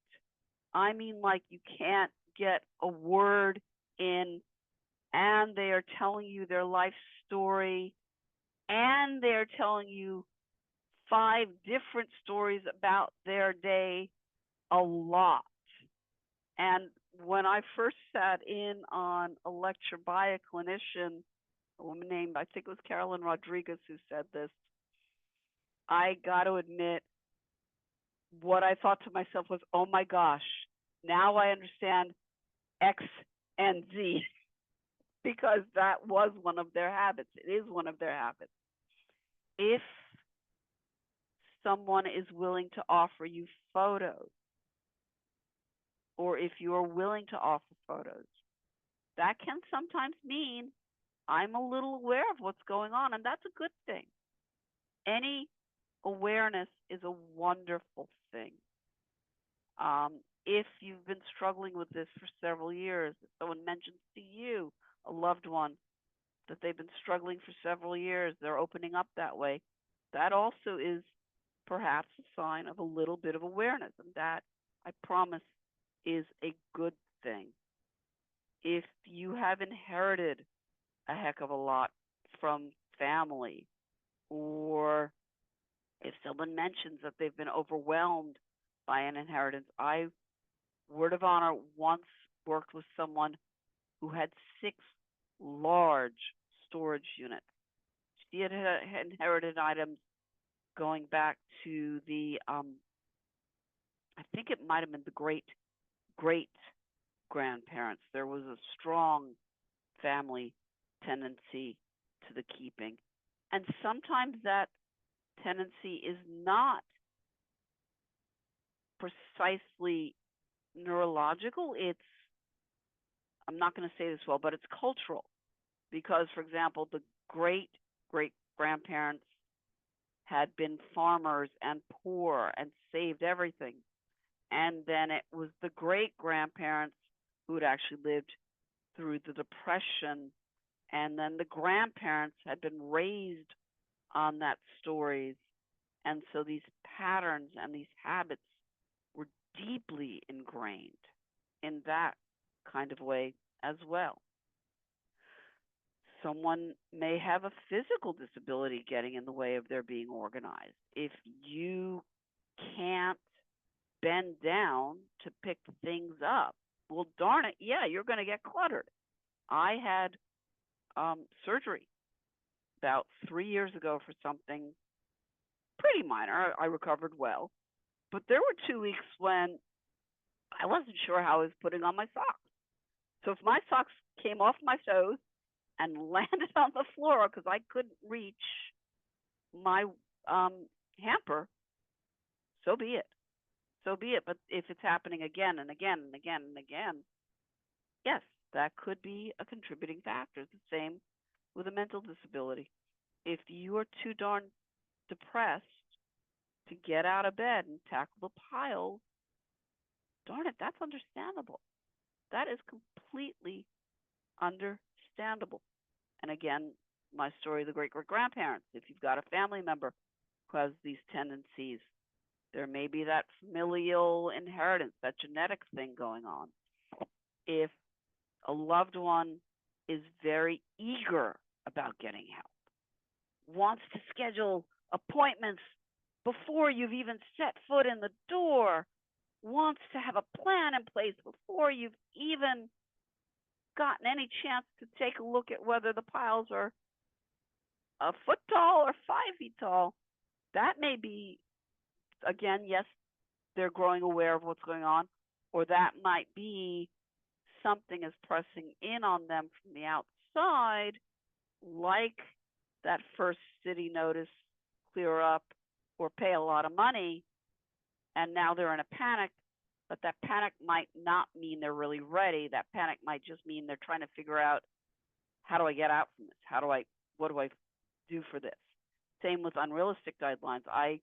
I mean, like you can't get a word in, and they are telling you their life story, and they're telling you 5 different stories about their day a lot. And when I first sat in on a lecture by a clinician a woman named, I think it was Carolyn Rodriguez who said this. I got to admit, what I thought to myself was, oh my gosh, now I understand X and Z because that was one of their habits. It is one of their habits. If someone is willing to offer you photos, or if you are willing to offer photos, that can sometimes mean I'm a little aware of what's going on, and that's a good thing. Any awareness is a wonderful thing. If you've been struggling with this for several years, if someone mentions to you, a loved one, that they've been struggling for several years, they're opening up that way, that also is perhaps a sign of a little bit of awareness, and that, I promise, is a good thing. If you have inherited a heck of a lot from family, or if someone mentions that they've been overwhelmed by an inheritance, I, word of honor, once worked with someone who had 6 large storage units. She had inherited items going back to the, I think it might have been the great grandparents. There was a strong family tendency to the keeping. And sometimes that tendency is not precisely neurological. It's, I'm not going to say this well, but it's cultural. Because, for example, the great grandparents had been farmers and poor and saved everything. And then it was the great grandparents who had actually lived through the Depression. And then the grandparents had been raised on that stories. And so these patterns and these habits were deeply ingrained in that kind of way as well. Someone may have a physical disability getting in the way of their being organized. If you can't bend down to pick things up, well, darn it, yeah, you're going to get cluttered. I had surgery about 3 years ago for something pretty minor. I recovered well. But there were 2 weeks when I wasn't sure how I was putting on my socks. So if my socks came off my toes and landed on the floor because I couldn't reach my hamper, so be it. So be it. But if it's happening again and again and again and again, yes, that could be a contributing factor. It's the same with a mental disability. If you are too darn depressed to get out of bed and tackle the piles, darn it, that's understandable. That is completely understandable. And again, my story of the great-great-grandparents. If you've got a family member who has these tendencies, there may be that familial inheritance, that genetic thing going on. If a loved one is very eager about getting help, wants to schedule appointments before you've even set foot in the door, wants to have a plan in place before you've even gotten any chance to take a look at whether the piles are a foot tall or 5 feet tall, that may be, again, yes, they're growing aware of what's going on, or that might be something is pressing in on them from the outside, like that first city notice, clear up or pay a lot of money, and now they're in a panic. But that panic might not mean they're really ready. That panic might just mean they're trying to figure out, how do I get out from this? What do I do for this? Same with unrealistic guidelines. I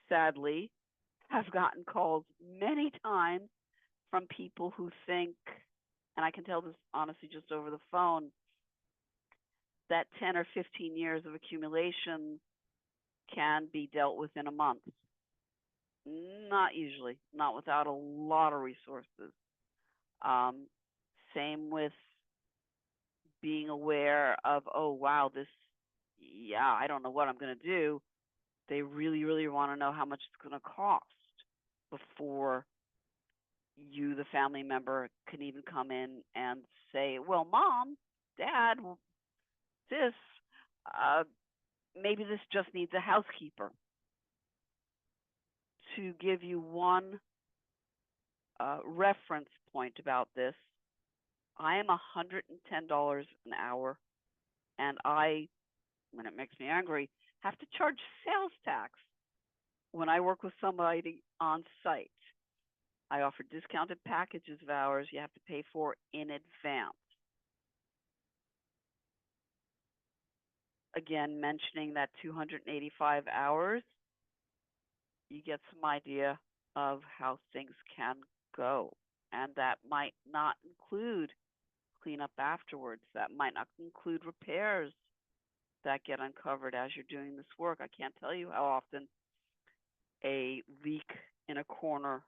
sadly have gotten calls many times from people who think, and I can tell this honestly just over the phone, that 10 or 15 years of accumulation can be dealt with in a month. Not usually, not without a lot of resources. Same with being aware of, oh, wow, this, yeah, I don't know what I'm going to do. They really, really want to know how much it's going to cost before you, the family member, can even come in and say, well, Mom, Dad, this, maybe this just needs a housekeeper. To give you one reference point about this, I am $110 an hour, and I, when it makes me angry, have to charge sales tax when I work with somebody on site. I offer discounted packages of hours you have to pay for in advance. Again, mentioning that 285 hours, you get some idea of how things can go. And that might not include cleanup afterwards. That might not include repairs that get uncovered as you're doing this work. I can't tell you how often a leak in a corner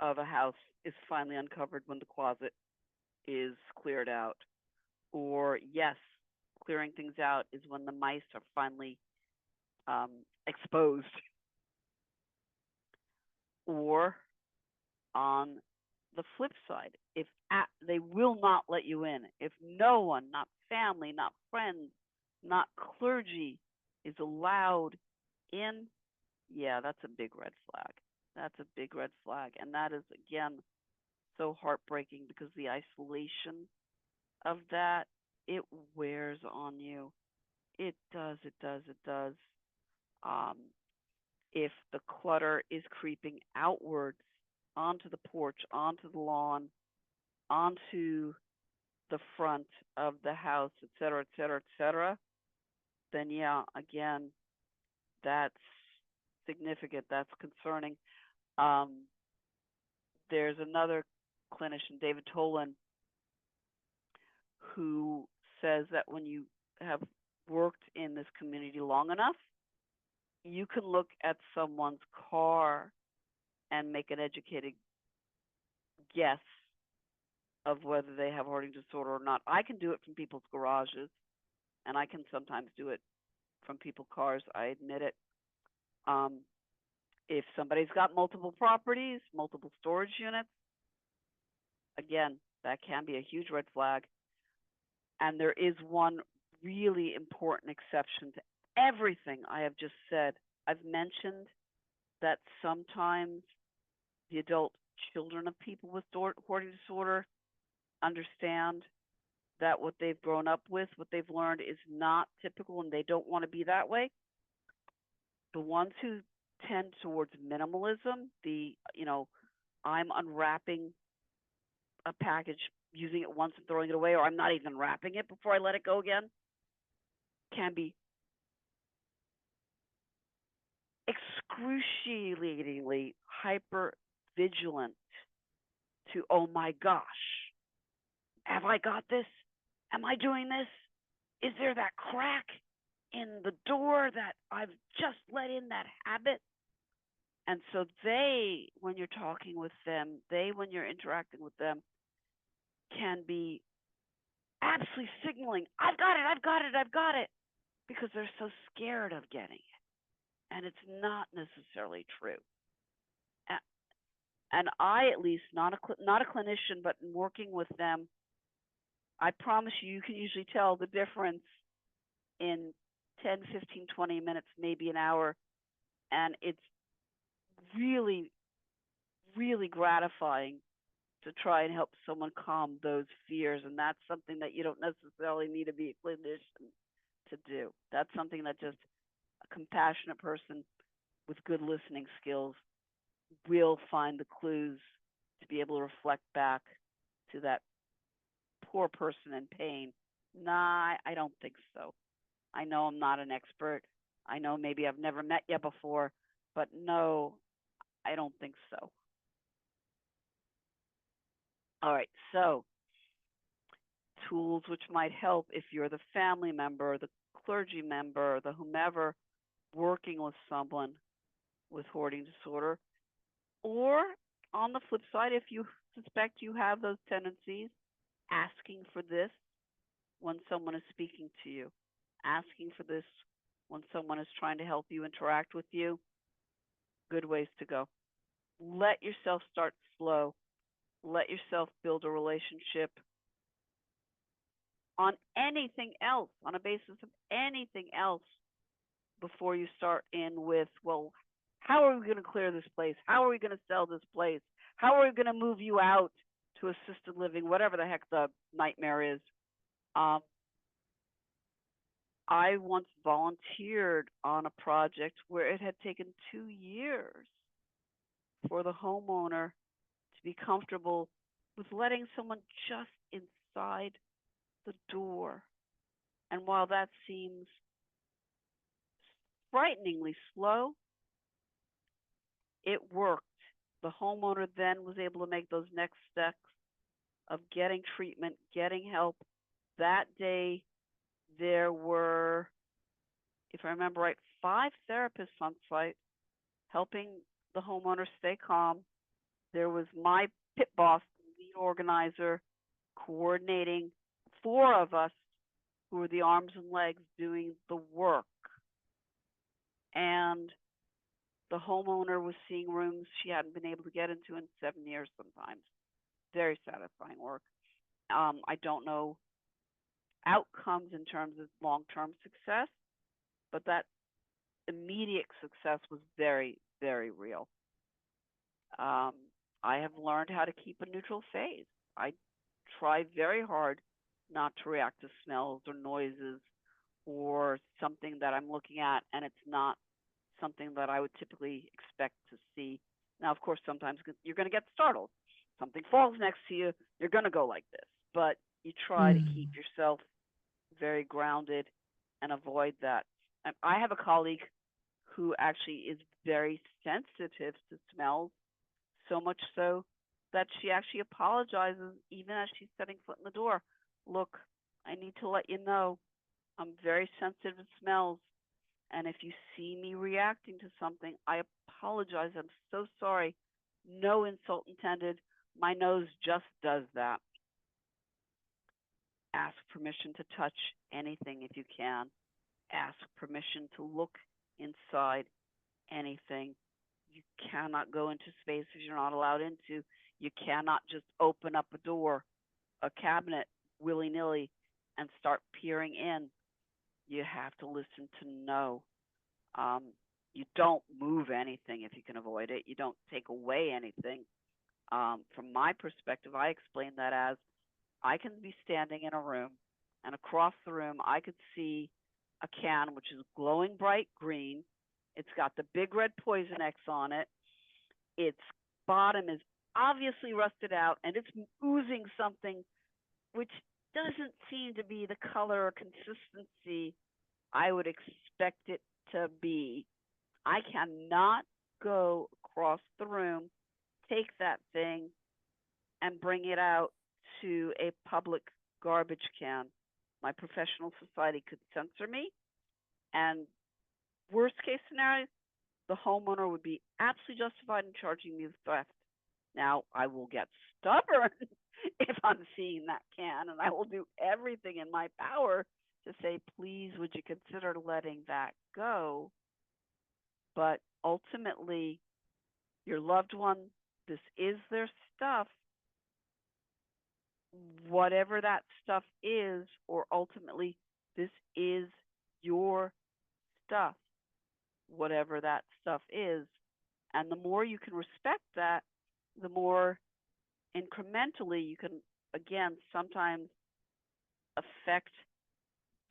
of a house is finally uncovered when the closet is cleared out. Or yes, clearing things out is when the mice are finally exposed. Or on the flip side, if they will not let you in, if no one, not family, not friends, not clergy, is allowed in, yeah, that's a big red flag. That's a big red flag. And that is, again, so heartbreaking because the isolation of that, it wears on you. It does, it does, it does. If the clutter is creeping outwards onto the porch, onto the lawn, onto the front of the house, et cetera, et cetera, et cetera, then yeah, again, that's significant. That's concerning. There's another clinician, David Tolan, who says that when you have worked in this community long enough, you can look at someone's car and make an educated guess of whether they have hoarding disorder or not. I can do it from people's garages, and I can sometimes do it from people's cars. I admit it. If somebody's got multiple properties, multiple storage units, again, that can be a huge red flag. And there is one really important exception to everything I have just said. I've mentioned that sometimes the adult children of people with hoarding disorder understand that what they've grown up with, what they've learned is not typical and they don't want to be that way. The ones who tend towards minimalism, I'm unwrapping a package, using it once and throwing it away, or I'm not even wrapping it before I let it go again, can be excruciatingly hyper vigilant to, oh my gosh, have I got this? Am I doing this? Is there that crack in the door that I've just let in that habit? And so they, when you're talking with them, when you're interacting with them, can be absolutely signaling, I've got it, I've got it, I've got it, because they're so scared of getting it. And it's not necessarily true. And I, at least, not a clinician, but in working with them, I promise you can usually tell the difference in 10, 15, 20 minutes, maybe an hour. And it's really, really gratifying to try and help someone calm those fears. And that's something that you don't necessarily need to be a clinician to do. That's something that just a compassionate person with good listening skills will find the clues to be able to reflect back to that poor person in pain. Nah, I don't think so. I know I'm not an expert. I know maybe I've never met you before, but no, I don't think so. All right, so tools which might help if you're the family member, the clergy member, the whomever working with someone with hoarding disorder. Or on the flip side, if you suspect you have those tendencies, asking for this when someone is speaking to you, asking for this when someone is trying to help you interact with you, good ways to go. Let yourself start slow. Let yourself build a relationship. on anything else, on a basis of anything else, before you start in with, well, how are we going to clear this place? How are we going to sell this place? How are we going to move you out to assisted living, whatever the heck the nightmare is? I once volunteered on a project where it had taken 2 years for the homeowner to be comfortable with letting someone just inside the door. And while that seems frighteningly slow, it worked. The homeowner then was able to make those next steps of getting treatment, getting help. That day, there were, if I remember right, 5 therapists on site helping the homeowner stay calm. There was my pit boss, lead organizer, coordinating 4 of us who were the arms and legs doing the work. And the homeowner was seeing rooms she hadn't been able to get into in 7 years sometimes. Very satisfying work. I don't know outcomes in terms of long-term success, but that immediate success was very, very real. I have learned how to keep a neutral phase. I try very hard not to react to smells or noises or something that I'm looking at and it's not something that I would typically expect to see. Now, of course, sometimes you're going to get startled. Something falls next to you, you're going to go like this. But you try to keep yourself very grounded and avoid that. And I have a colleague who actually is very sensitive to smells, so much so that she actually apologizes even as she's setting foot in the door. Look, I need to let you know I'm very sensitive to smells. And if you see me reacting to something, I apologize. I'm so sorry. No insult intended. My nose just does that. Ask permission to touch anything if you can. Ask permission to look inside anything. You cannot go into spaces you're not allowed into. You cannot just open up a door, a cabinet, willy-nilly and start peering in. You have to listen to know. You don't move anything if you can avoid it. You don't take away anything. From my perspective, I explain that as I can be standing in a room, and across the room, I could see a can which is glowing bright green. It's got the big red poison X on it. Its bottom is obviously rusted out, and it's oozing something which doesn't seem to be the color or consistency I would expect it to be. I cannot go across the room, take that thing, and bring it out to a public garbage can. My professional society could censor me, and worst case scenario, the homeowner would be absolutely justified in charging me with theft. Now, I will get stubborn if I'm seeing that can, and I will do everything in my power to say, please, would you consider letting that go? But ultimately, your loved one, this is their stuff. Whatever that stuff is, or ultimately, this is your stuff, whatever that stuff is. And the more you can respect that, the more incrementally you can, again, sometimes affect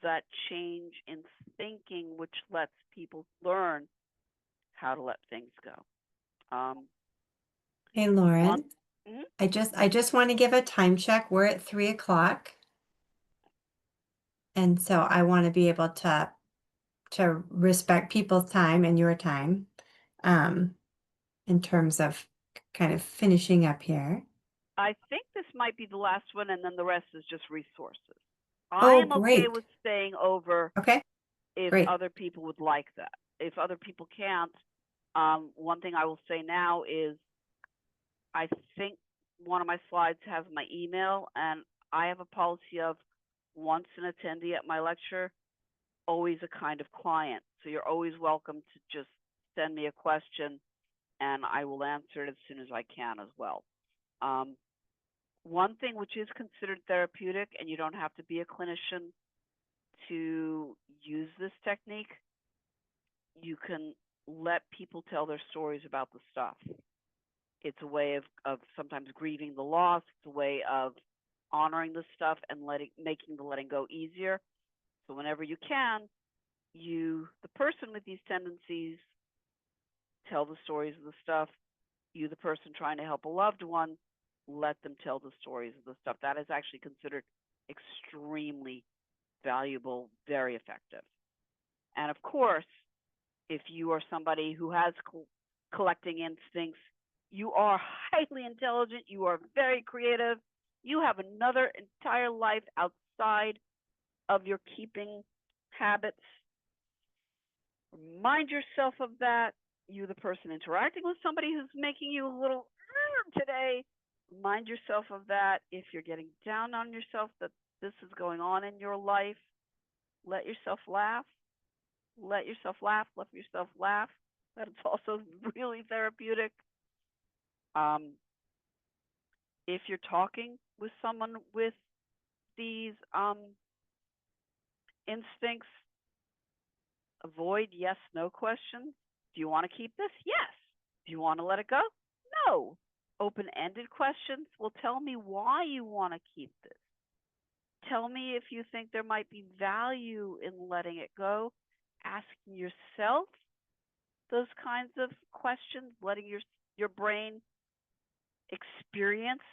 that change in thinking, which lets people learn how to let things go. Hey, Lauren, Mhm. I just want to give a time check. We're at 3 o'clock. And so I want to be able to respect people's time and your time, in terms of kind of finishing up here. I think this might be the last one, and then the rest is just resources. I Oh, am okay great. with staying over Okay, if great. other people would like that. If other people can't, one thing I will say now is I think one of my slides has my email, and I have a policy of once an attendee at my lecture, always a kind of client. So you're always welcome to just send me a question, and I will answer it as soon as I can as well. one thing which is considered therapeutic, and you don't have to be a clinician to use this technique, you can let people tell their stories about the stuff. It's a way of sometimes grieving the loss. It's a way of honoring the stuff and making the letting go easier. So whenever you can, you, the person with these tendencies, tell the stories of the stuff. You, the person trying to help a loved one, let them tell the stories of the stuff. That is actually considered extremely valuable, very effective. And of course, if you are somebody who has collecting instincts, you are highly intelligent, you are very creative, you have another entire life outside of your keeping habits. Remind yourself of that. You, the person interacting with somebody who's making you a little today, remind yourself of that. If you're getting down on yourself that this is going on in your life, let yourself laugh. Let yourself laugh. Let yourself laugh. That is also really therapeutic. If you're talking with someone with these instincts, avoid yes/no questions. Do you want to keep this? Yes. Do you want to let it go? No. Open-ended questions. Well, tell me why you want to keep this. Tell me if you think there might be value in letting it go. Asking yourself those kinds of questions, letting your brain experience,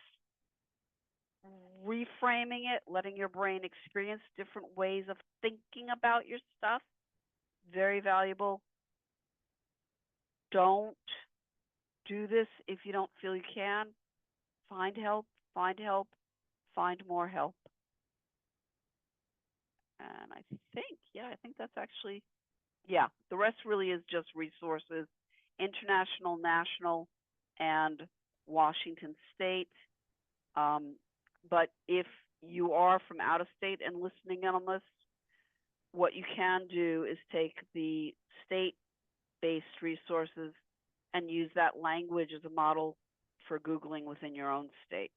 reframing it, letting your brain experience different ways of thinking about your stuff. Very valuable. Don't do this if you don't feel you can. Find help, find help, find more help. And I think that's actually, the rest really is just resources, international, national, and Washington State. But if you are from out of state and listening in on this, what you can do is take the state-based resources and use that language as a model for Googling within your own state.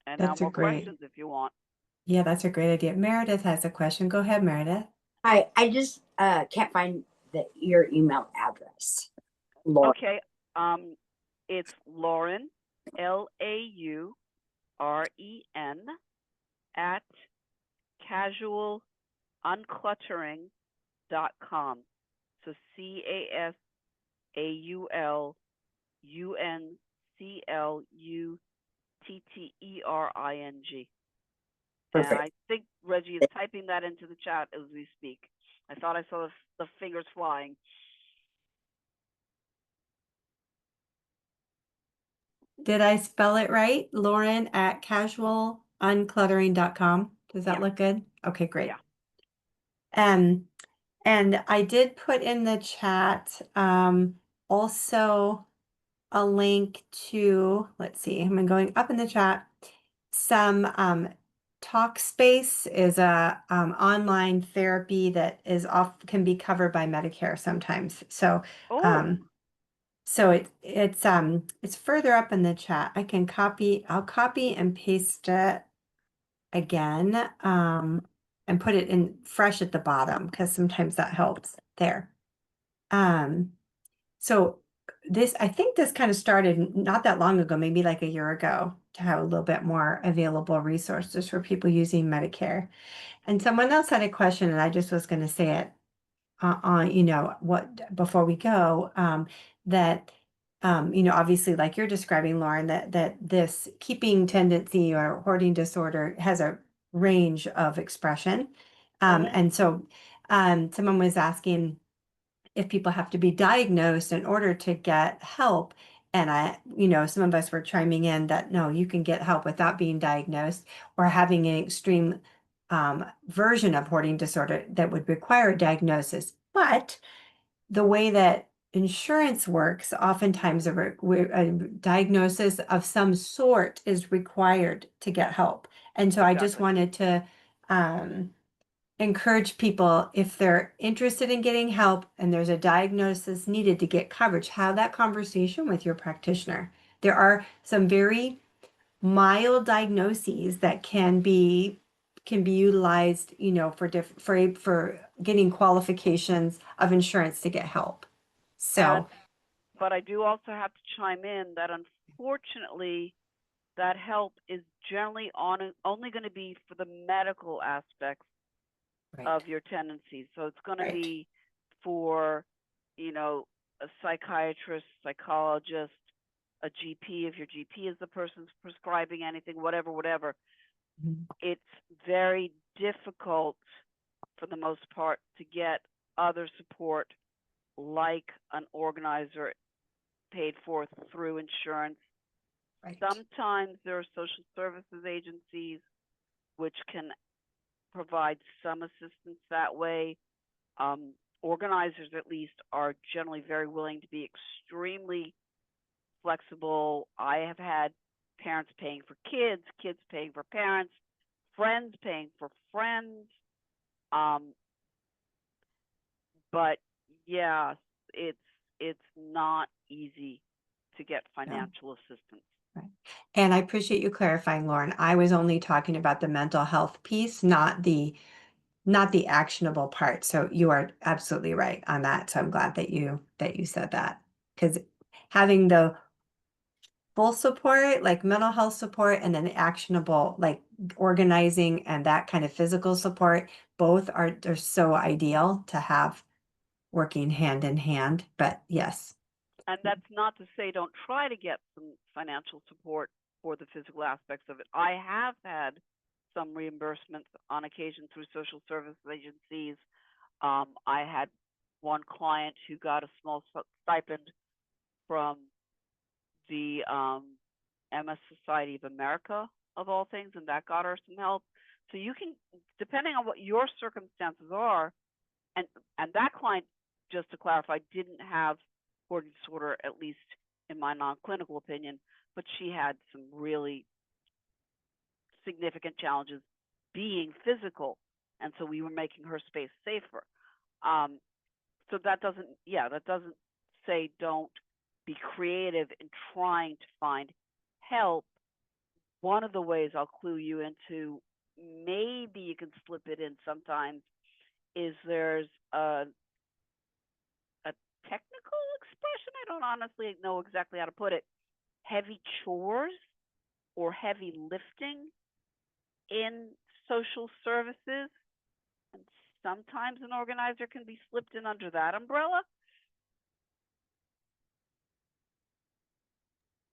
And now more questions if you want. Yeah, that's a great idea. Meredith has a question. Go ahead, Meredith. I just can't find your email address. Laura. Okay. It's Lauren, LAUREN, at casualuncluttering.com. So CASUALUNCLUTTERING. And Perfect. I think Reggie is typing that into the chat as we speak. I thought I saw the fingers flying. Did I spell it right? Lauren at casualuncluttering.com. Does that look good? Okay, great. Yeah. And I did put in the chat also a link to, let's see, I'm going up in the chat. Some Talkspace is a online therapy that can be covered by Medicare sometimes. So it's further up in the chat. I'll copy and paste it again and put it in fresh at the bottom because sometimes that helps there. So I think this kind of started not that long ago, maybe like a year ago, to have a little bit more available resources for people using Medicare. And someone else had a question, and I just was going to say it before we go, that obviously, like you're describing, Lauren, that this keeping tendency or hoarding disorder has a range of expression. And so someone was asking if people have to be diagnosed in order to get help. And some of us were chiming in that, no, you can get help without being diagnosed or having an extreme version of hoarding disorder that would require a diagnosis. But the way that insurance works, oftentimes a diagnosis of some sort is required to get help. And so I just wanted to encourage people, if they're interested in getting help and there's a diagnosis needed to get coverage, have that conversation with your practitioner. There are some very mild diagnoses that can be utilized, for getting qualifications of insurance to get help. So, But I do also have to chime in that unfortunately, that help is generally only going to be for the medical aspects right, of your tendencies. So it's going to right. be for, a psychiatrist, psychologist, a GP, if your GP is the person prescribing anything, whatever. Mhm. It's very difficult for the most part to get other support like an organizer paid for through insurance. Right. Sometimes there are social services agencies which can provide some assistance that way. Organizers, at least, are generally very willing to be extremely flexible. I have had parents paying for kids, kids paying for parents, friends paying for friends. But yeah, it's not easy to get No. financial assistance. Right. And I appreciate you clarifying, Lauren. I was only talking about the mental health piece, not the actionable part. So you are absolutely right on that. So I'm glad that you said that, because having the full support, like mental health support, and then actionable, like organizing and that kind of physical support, both are so ideal to have working hand in hand. But yes. And that's not to say don't try to get some financial support for the physical aspects of it. I have had some reimbursements on occasion through social service agencies. I had one client who got a small stipend from the MS Society of America, of all things, and that got her some help. So you can, depending on what your circumstances are, and that client, just to clarify, didn't have hoarding disorder, at least in my non-clinical opinion, but she had some really significant challenges being physical, and so we were making her space safer. So that doesn't say don't be creative in trying to find help. One of the ways I'll clue you into, maybe you can slip it in sometimes, is there's a technical expression. I don't honestly know exactly how to put it. Heavy chores or heavy lifting in social services. And sometimes an organizer can be slipped in under that umbrella.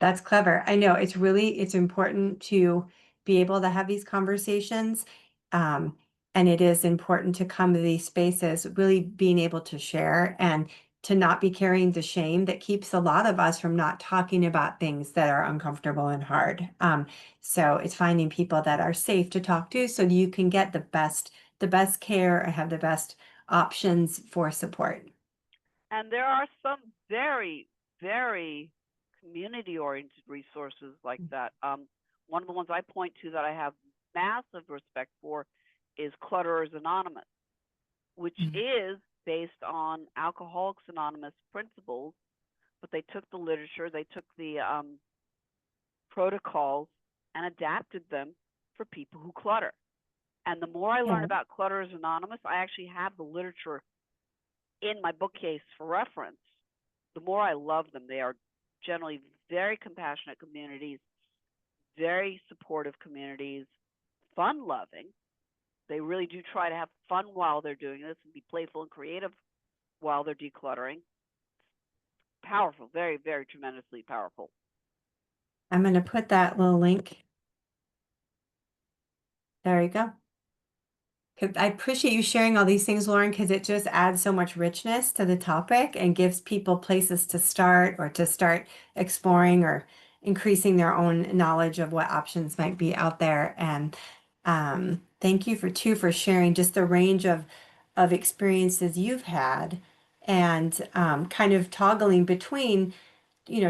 That's clever. I know it's important to be able to have these conversations. And it is important to come to these spaces, really being able to share and to not be carrying the shame that keeps a lot of us from not talking about things that are uncomfortable and hard. So it's finding people that are safe to talk to so you can get the best care and have the best options for support. And there are some very, very community-oriented resources like that. One of the ones I point to that I have massive respect for is Clutterers Anonymous, which is based on Alcoholics Anonymous principles, but they took the literature, they took the protocols and adapted them for people who clutter. And the more I learn about Clutterers Anonymous, I actually have the literature in my bookcase for reference. The more I love them. They are generally very compassionate communities, very supportive communities, fun-loving. They really do try to have fun while they're doing this and be playful and creative while they're decluttering. Powerful, very, very tremendously powerful. I'm going to put that little link. There you go. I appreciate you sharing all these things, Lauren, because it just adds so much richness to the topic and gives people places to start or to start exploring or increasing their own knowledge of what options might be out there. And thank you for sharing just the range of experiences you've had and kind of toggling between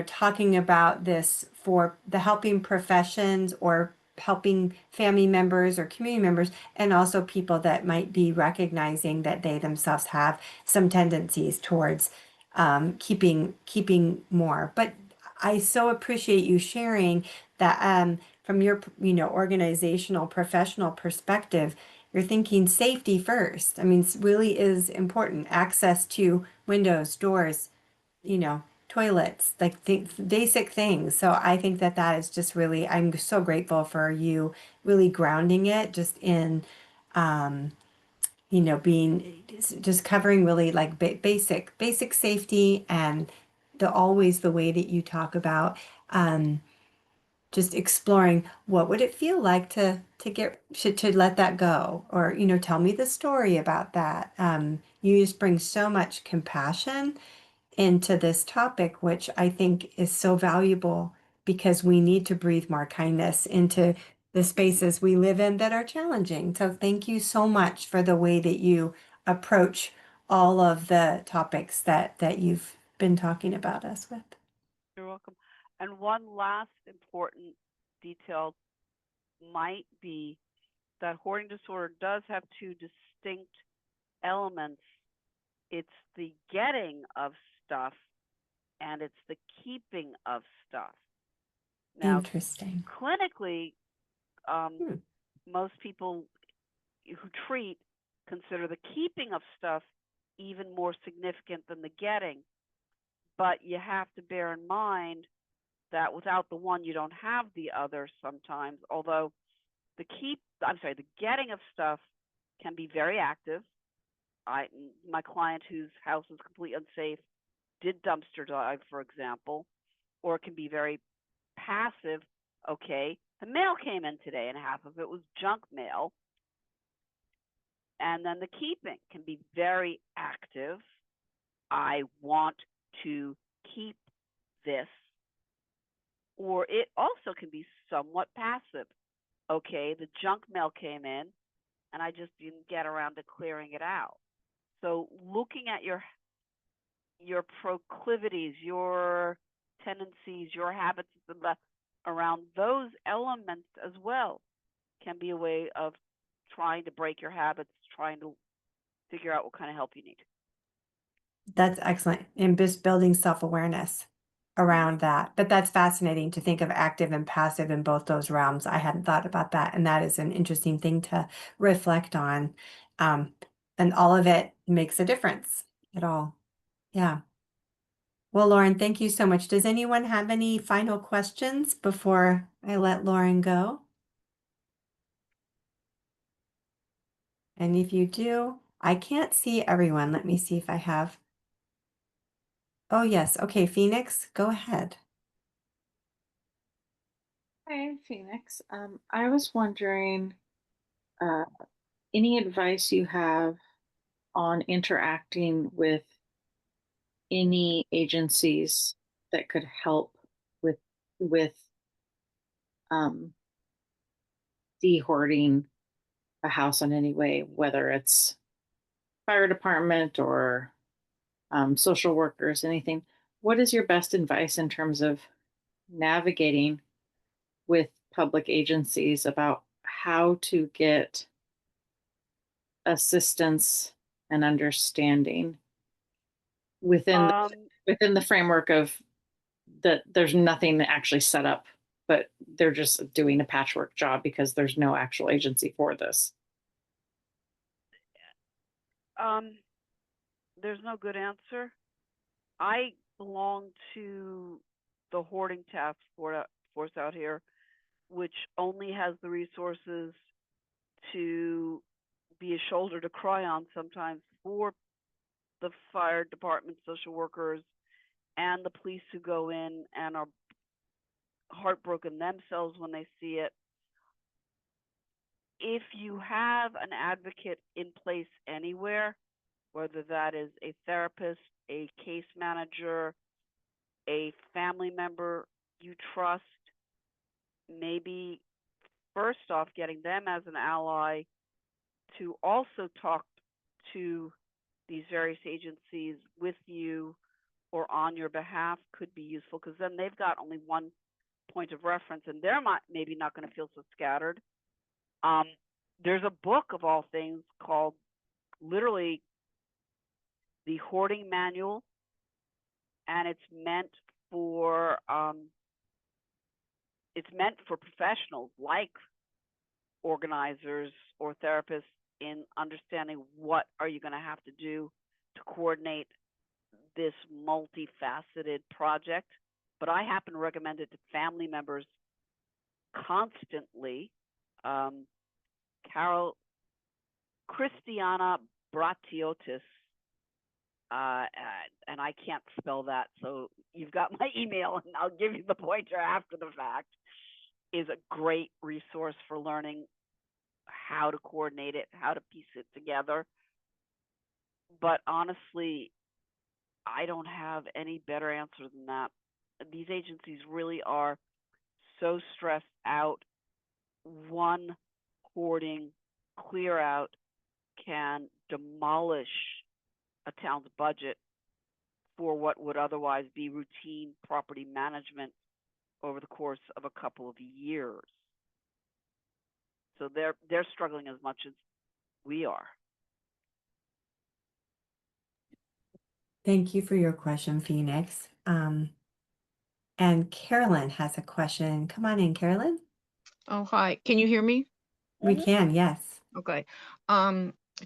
talking about this for the helping professions or helping family members or community members, and also people that might be recognizing that they themselves have some tendencies towards keeping more. But I so appreciate you sharing that from your, organizational professional perspective, you're thinking safety first. I mean, it really is important. Access to windows, doors, toilets, like basic things. So I think that that is just really, I'm so grateful for you really grounding it just in, um, being just covering really like basic safety, and always the way that you talk about, um, just exploring what would it feel like to let that go, or tell me the story about that. You just bring so much compassion into this topic, which I think is so valuable, because we need to breathe more kindness into the spaces we live in that are challenging. So thank you so much for the way that you approach all of the topics that you've been talking about us with. You're welcome. And one last important detail might be that hoarding disorder does have two distinct elements. It's the getting of stuff and it's the keeping of stuff. Now, Interesting. clinically, Hmm. most people who treat consider the keeping of stuff even more significant than the getting. But you have to bear in mind that without the one, you don't have the other sometimes. Although the getting of stuff can be very active. My client whose house is completely unsafe did dumpster dive, for example, or it can be very passive. Okay, the mail came in today and half of it was junk mail. And then the keeping can be very active. I want to keep this. Or it also can be somewhat passive. Okay, the junk mail came in and I just didn't get around to clearing it out. So looking at your proclivities, your tendencies, your habits around those elements as well can be a way of trying to break your habits, trying to figure out what kind of help you need. That's excellent. And just building self-awareness around that. But that's fascinating to think of active and passive in both those realms. I hadn't thought about that. And that is an interesting thing to reflect on. And all of it makes a difference at all. Yeah. Well, Lauren, thank you so much. Does anyone have any final questions before I let Lauren go? And if you do, I can't see everyone. Let me see if I have. Oh, yes. Okay, Phoenix, go ahead. Hi, Phoenix. I was wondering, uh, any advice you have on interacting with any agencies that could help with with um, de-hoarding a house in any way, whether it's fire department or social workers, anything. What is your best advice in terms of navigating with public agencies about how to get assistance and understanding within within the framework of that there's nothing actually set up, but they're just doing a patchwork job because there's no actual agency for this? There's no good answer. I belong to the hoarding task force out here, which only has the resources to be a shoulder to cry on sometimes for the fire department, social workers, and the police who go in and are heartbroken themselves when they see it. If you have an advocate in place anywhere, whether that is a therapist, a case manager, a family member you trust, maybe first off getting them as an ally to also talk to these various agencies with you or on your behalf could be useful, because then they've got only one point of reference and they're maybe not going to feel so scattered. There's a book of all things called literally the Hoarding Manual, and it's meant for it's meant for professionals like organizers or therapists in understanding what are you going to have to do to coordinate this multifaceted project. But I happen to recommend it to family members constantly. Christiana Bratiotis, and I can't spell that, so you've got my email, and I'll give you the pointer after the fact, is a great resource for learning how to coordinate it, how to piece it together. But honestly, I don't have any better answer than that. These agencies really are so stressed out. One hoarding clear out can demolish a town's budget for what would otherwise be routine property management over the course of a couple of years. So they're struggling as much as we are. Thank you for your question, Phoenix. And Carolyn has a question. Come on in, Carolyn. Oh, hi. Can you hear me? We can, yes. Okay.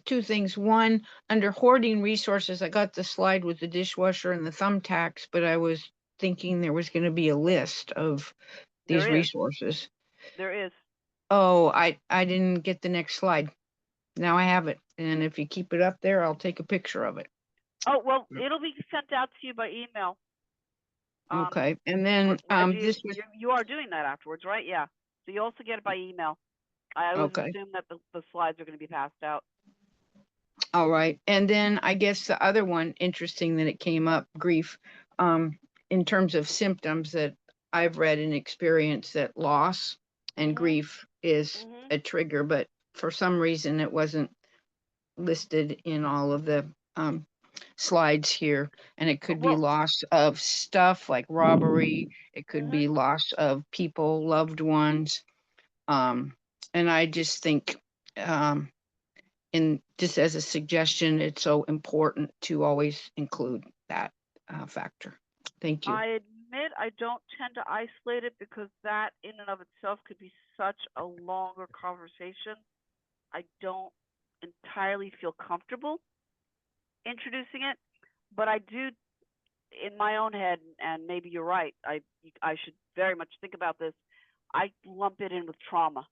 Two things. One, under hoarding resources, I got the slide with the dishwasher and the thumbtacks, but I was thinking there was going to be a list of these There is. resources. There is. Oh, I didn't get the next slide. Now I have it. And if you keep it up there, I'll take a picture of it. Oh, well, it'll be sent out to you by email. Okay. And then this was you are doing that afterwards, right? Yeah. So you also get it by email. I always okay. assume that the slides are going to be passed out. All right. And then I guess the other one, interesting that it came up, grief, in terms of symptoms that I've read and experienced, that loss and grief is a trigger, but for some reason it wasn't listed in all of the slides here. And it could be loss of stuff like robbery. It could be loss of people, loved ones. And I just think, just as a suggestion, it's so important to always include that factor. Thank you. I admit I don't tend to isolate it because that in and of itself could be such a longer conversation. I don't entirely feel comfortable introducing it, but I do in my own head, and maybe you're right, I should very much think about this. I lump it in with trauma.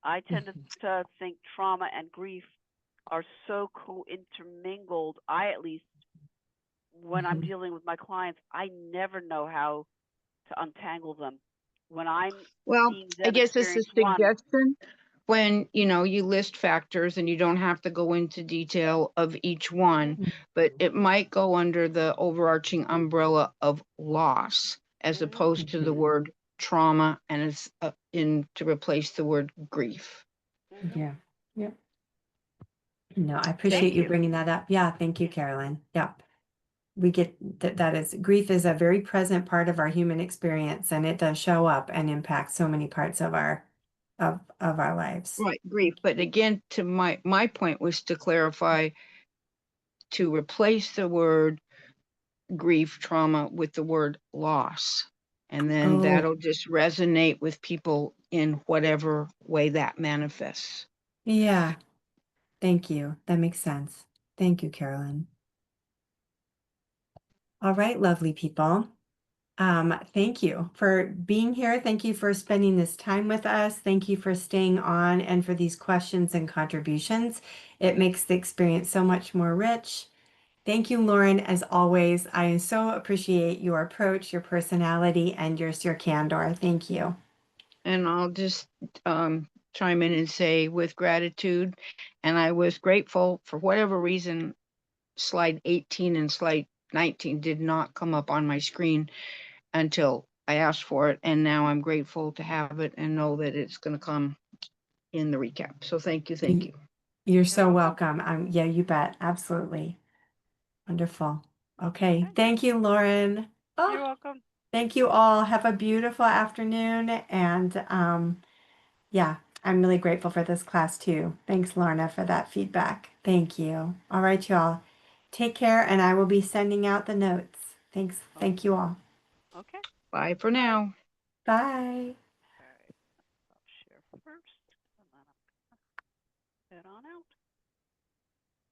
I tend to think trauma and grief are so co-intermingled. I, at least, when I'm dealing with my clients, I never know how to untangle them. When I'm seeing them I guess it's a experience one. suggestion when, you list factors and you don't have to go into detail of each one, but it might go under the overarching umbrella of loss as opposed to the word trauma, and it's to replace the word grief. Yeah. Yep. No, I appreciate you bringing that up. Yeah. Thank you, Carolyn. Yep. We get that is grief is a very present part of our human experience, and it does show up and impact so many parts of our lives. Right, grief. But again, to my point was to clarify, to replace the word grief, trauma with the word loss. And then that'll just resonate with people in whatever way that manifests. Yeah. Thank you. That makes sense. Thank you, Carolyn. All right, lovely people. Thank you for being here. Thank you for spending this time with us. Thank you for staying on and for these questions and contributions. It makes the experience so much more rich. Thank you, Lauren, as always. I so appreciate your approach, your personality, and your candor. Thank you. And I'll just chime in and say with gratitude, and I was grateful for whatever reason, slide 18 and slide 19 did not come up on my screen until I asked for it. And now I'm grateful to have it and know that it's going to come in the recap. So thank you. Thank you. You're so welcome. Yeah, you bet. Absolutely. Wonderful. Okay. Thank you, Lauren. You're welcome. Thank you all. Have a beautiful afternoon. And yeah, I'm really grateful for this class too. Thanks, Lorna, for that feedback. Thank you. All right, y'all. Take care, and I will be sending out the notes. Thanks. Thank you all. Okay. Bye for now. Bye.